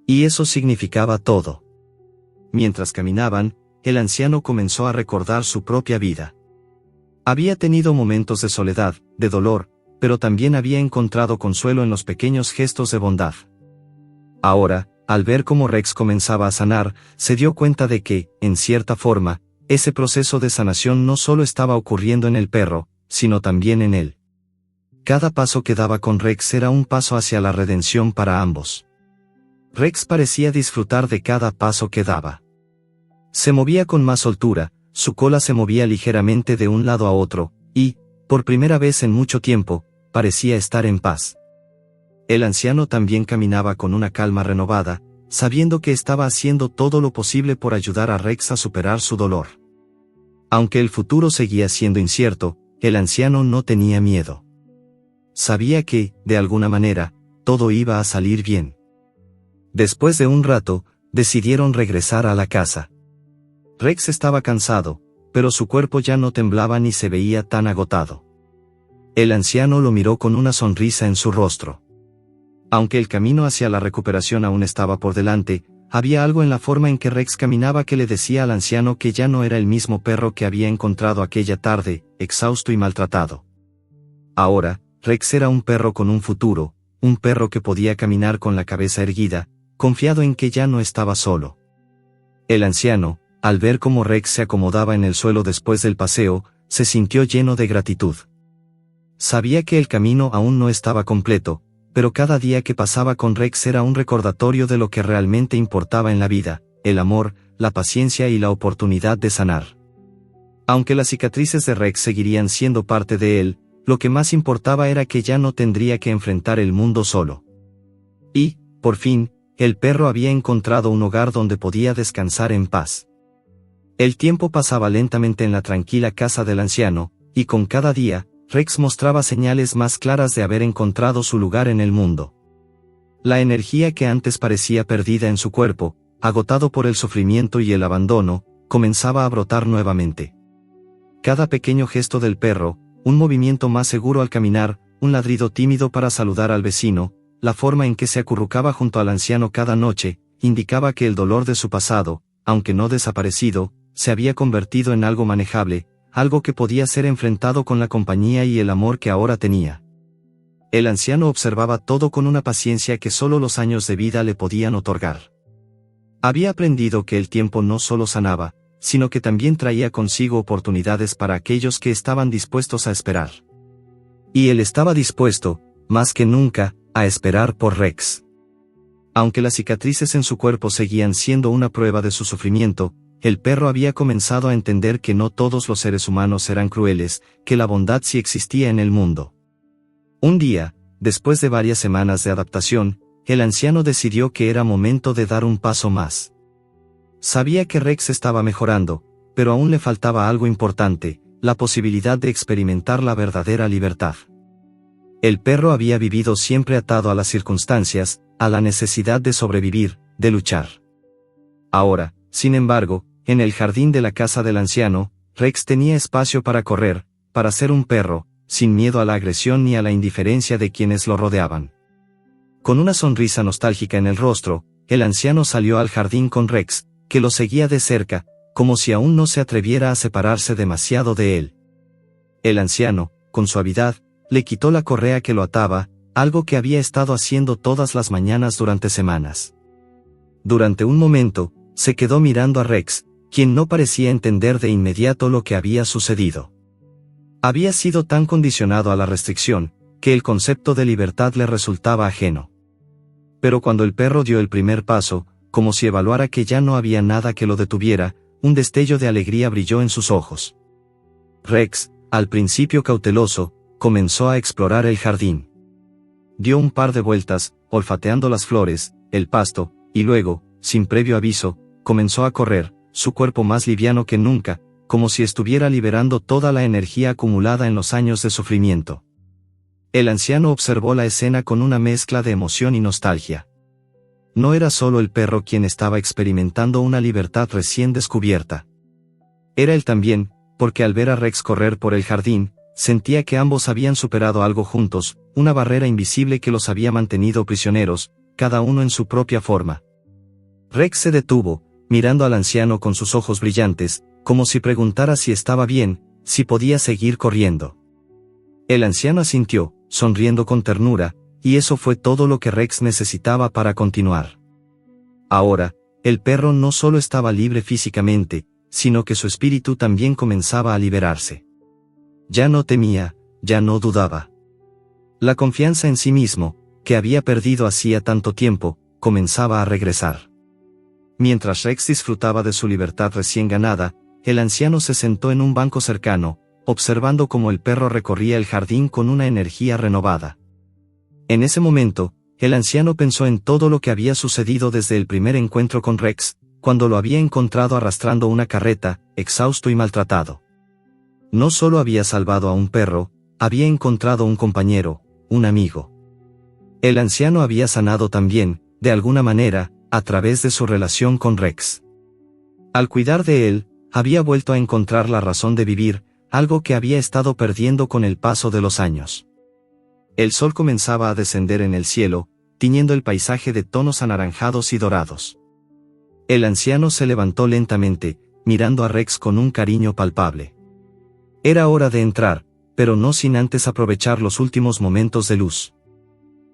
Y eso significaba todo. Mientras caminaban, el anciano comenzó a recordar su propia vida. Había tenido momentos de soledad, de dolor, pero también había encontrado consuelo en los pequeños gestos de bondad. Ahora, al ver cómo Rex comenzaba a sanar, se dio cuenta de que, en cierta forma, ese proceso de sanación no solo estaba ocurriendo en el perro, sino también en él. Cada paso que daba con Rex era un paso hacia la redención para ambos. Rex parecía disfrutar de cada paso que daba. Se movía con más soltura, su cola se movía ligeramente de un lado a otro, y, por primera vez en mucho tiempo, parecía estar en paz. El anciano también caminaba con una calma renovada, sabiendo que estaba haciendo todo lo posible por ayudar a Rex a superar su dolor. Aunque el futuro seguía siendo incierto, el anciano no tenía miedo. Sabía que, de alguna manera, todo iba a salir bien. Después de un rato, decidieron regresar a la casa. Rex estaba cansado, pero su cuerpo ya no temblaba ni se veía tan agotado. El anciano lo miró con una sonrisa en su rostro. Aunque el camino hacia la recuperación aún estaba por delante, había algo en la forma en que Rex caminaba que le decía al anciano que ya no era el mismo perro que había encontrado aquella tarde, exhausto y maltratado. Ahora, Rex era un perro con un futuro, un perro que podía caminar con la cabeza erguida, confiado en que ya no estaba solo. El anciano, al ver cómo Rex se acomodaba en el suelo después del paseo, se sintió lleno de gratitud. Sabía que el camino aún no estaba completo, pero cada día que pasaba con Rex era un recordatorio de lo que realmente importaba en la vida, el amor, la paciencia y la oportunidad de sanar. Aunque las cicatrices de Rex seguirían siendo parte de él, lo que más importaba era que ya no tendría que enfrentar el mundo solo. Y, por fin, el perro había encontrado un hogar donde podía descansar en paz. El tiempo pasaba lentamente en la tranquila casa del anciano, y con cada día, Rex mostraba señales más claras de haber encontrado su lugar en el mundo. La energía que antes parecía perdida en su cuerpo, agotado por el sufrimiento y el abandono, comenzaba a brotar nuevamente. Cada pequeño gesto del perro, un movimiento más seguro al caminar, un ladrido tímido para saludar al vecino, la forma en que se acurrucaba junto al anciano cada noche, indicaba que el dolor de su pasado, aunque no desaparecido, se había convertido en algo manejable, algo que podía ser enfrentado con la compañía y el amor que ahora tenía. El anciano observaba todo con una paciencia que solo los años de vida le podían otorgar. Había aprendido que el tiempo no solo sanaba, sino que también traía consigo oportunidades para aquellos que estaban dispuestos a esperar. Y él estaba dispuesto, más que nunca, a esperar por Rex. Aunque las cicatrices en su cuerpo seguían siendo una prueba de su sufrimiento, el perro había comenzado a entender que no todos los seres humanos eran crueles, que la bondad sí existía en el mundo. Un día, después de varias semanas de adaptación, el anciano decidió que era momento de dar un paso más. Sabía que Rex estaba mejorando, pero aún le faltaba algo importante, la posibilidad de experimentar la verdadera libertad. El perro había vivido siempre atado a las circunstancias, a la necesidad de sobrevivir, de luchar. Ahora, sin embargo, en el jardín de la casa del anciano, Rex tenía espacio para correr, para ser un perro, sin miedo a la agresión ni a la indiferencia de quienes lo rodeaban. Con una sonrisa nostálgica en el rostro, el anciano salió al jardín con Rex, que lo seguía de cerca, como si aún no se atreviera a separarse demasiado de él. El anciano, con suavidad, le quitó la correa que lo ataba, algo que había estado haciendo todas las mañanas durante semanas. Durante un momento, se quedó mirando a Rex, quien no parecía entender de inmediato lo que había sucedido. Había sido tan condicionado a la restricción, que el concepto de libertad le resultaba ajeno. Pero cuando el perro dio el primer paso, como si evaluara que ya no había nada que lo detuviera, un destello de alegría brilló en sus ojos. Rex, al principio cauteloso, comenzó a explorar el jardín. Dio un par de vueltas, olfateando las flores, el pasto, y luego, sin previo aviso, comenzó a correr, su cuerpo más liviano que nunca, como si estuviera liberando toda la energía acumulada en los años de sufrimiento. El anciano observó la escena con una mezcla de emoción y nostalgia. No era solo el perro quien estaba experimentando una libertad recién descubierta. Era él también, porque al ver a Rex correr por el jardín, sentía que ambos habían superado algo juntos, una barrera invisible que los había mantenido prisioneros, cada uno en su propia forma. Rex se detuvo, mirando al anciano con sus ojos brillantes, como si preguntara si estaba bien, si podía seguir corriendo. El anciano asintió, sonriendo con ternura, y eso fue todo lo que Rex necesitaba para continuar. Ahora, el perro no solo estaba libre físicamente, sino que su espíritu también comenzaba a liberarse. Ya no temía, ya no dudaba. La confianza en sí mismo, que había perdido hacía tanto tiempo, comenzaba a regresar. Mientras Rex disfrutaba de su libertad recién ganada, el anciano se sentó en un banco cercano, observando cómo el perro recorría el jardín con una energía renovada. En ese momento, el anciano pensó en todo lo que había sucedido desde el primer encuentro con Rex, cuando lo había encontrado arrastrando una carreta, exhausto y maltratado. No solo había salvado a un perro, había encontrado un compañero, un amigo. El anciano había sanado también, de alguna manera, a través de su relación con Rex. Al cuidar de él, había vuelto a encontrar la razón de vivir, algo que había estado perdiendo con el paso de los años. El sol comenzaba a descender en el cielo, tiñendo el paisaje de tonos anaranjados y dorados. El anciano se levantó lentamente, mirando a Rex con un cariño palpable. Era hora de entrar, pero no sin antes aprovechar los últimos momentos de luz.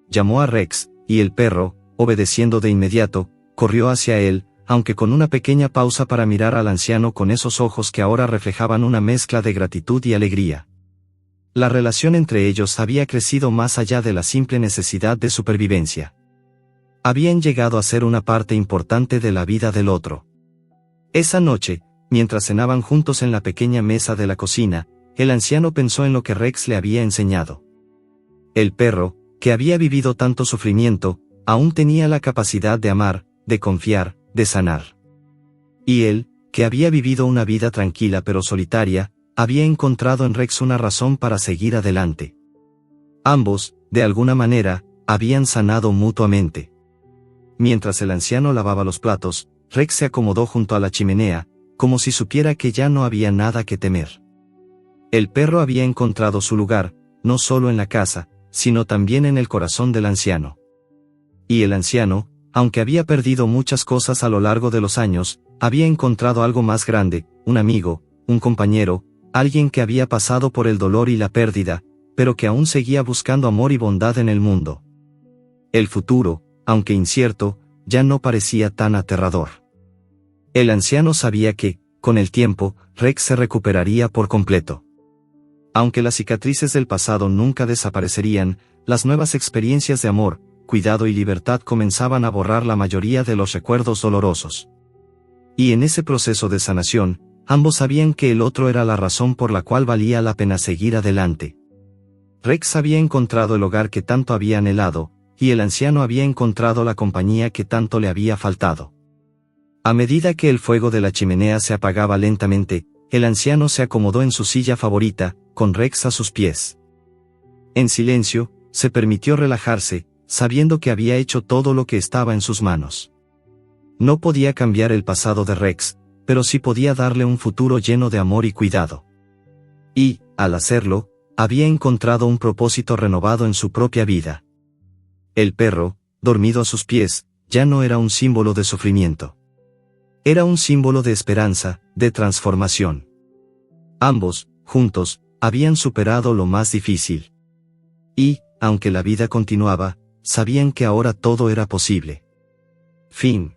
Llamó a Rex, y el perro, obedeciendo de inmediato, corrió hacia él, aunque con una pequeña pausa para mirar al anciano con esos ojos que ahora reflejaban una mezcla de gratitud y alegría. La relación entre ellos había crecido más allá de la simple necesidad de supervivencia. Habían llegado a ser una parte importante de la vida del otro. Esa noche, mientras cenaban juntos en la pequeña mesa de la cocina, el anciano pensó en lo que Rex le había enseñado. El perro, que había vivido tanto sufrimiento, aún tenía la capacidad de amar, de confiar, de sanar. Y él, que había vivido una vida tranquila pero solitaria, había encontrado en Rex una razón para seguir adelante. Ambos, de alguna manera, habían sanado mutuamente. Mientras el anciano lavaba los platos, Rex se acomodó junto a la chimenea, como si supiera que ya no había nada que temer. El perro había encontrado su lugar, no solo en la casa, sino también en el corazón del anciano. Y el anciano, aunque había perdido muchas cosas a lo largo de los años, había encontrado algo más grande, un amigo, un compañero, alguien que había pasado por el dolor y la pérdida, pero que aún seguía buscando amor y bondad en el mundo. El futuro, aunque incierto, ya no parecía tan aterrador. El anciano sabía que, con el tiempo, Rex se recuperaría por completo. Aunque las cicatrices del pasado nunca desaparecerían, las nuevas experiencias de amor, cuidado y libertad comenzaban a borrar la mayoría de los recuerdos dolorosos. Y en ese proceso de sanación, ambos sabían que el otro era la razón por la cual valía la pena seguir adelante. Rex había encontrado el hogar que tanto había anhelado, y el anciano había encontrado la compañía que tanto le había faltado. A medida que el fuego de la chimenea se apagaba lentamente, el anciano se acomodó en su silla favorita, con Rex a sus pies. En silencio, se permitió relajarse, sabiendo que había hecho todo lo que estaba en sus manos. No podía cambiar el pasado de Rex, pero sí podía darle un futuro lleno de amor y cuidado. Y, al hacerlo, había encontrado un propósito renovado en su propia vida. El perro, dormido a sus pies, ya no era un símbolo de sufrimiento. Era un símbolo de esperanza, de transformación. Ambos, juntos, habían superado lo más difícil. Y, aunque la vida continuaba, sabían que ahora todo era posible. Fin.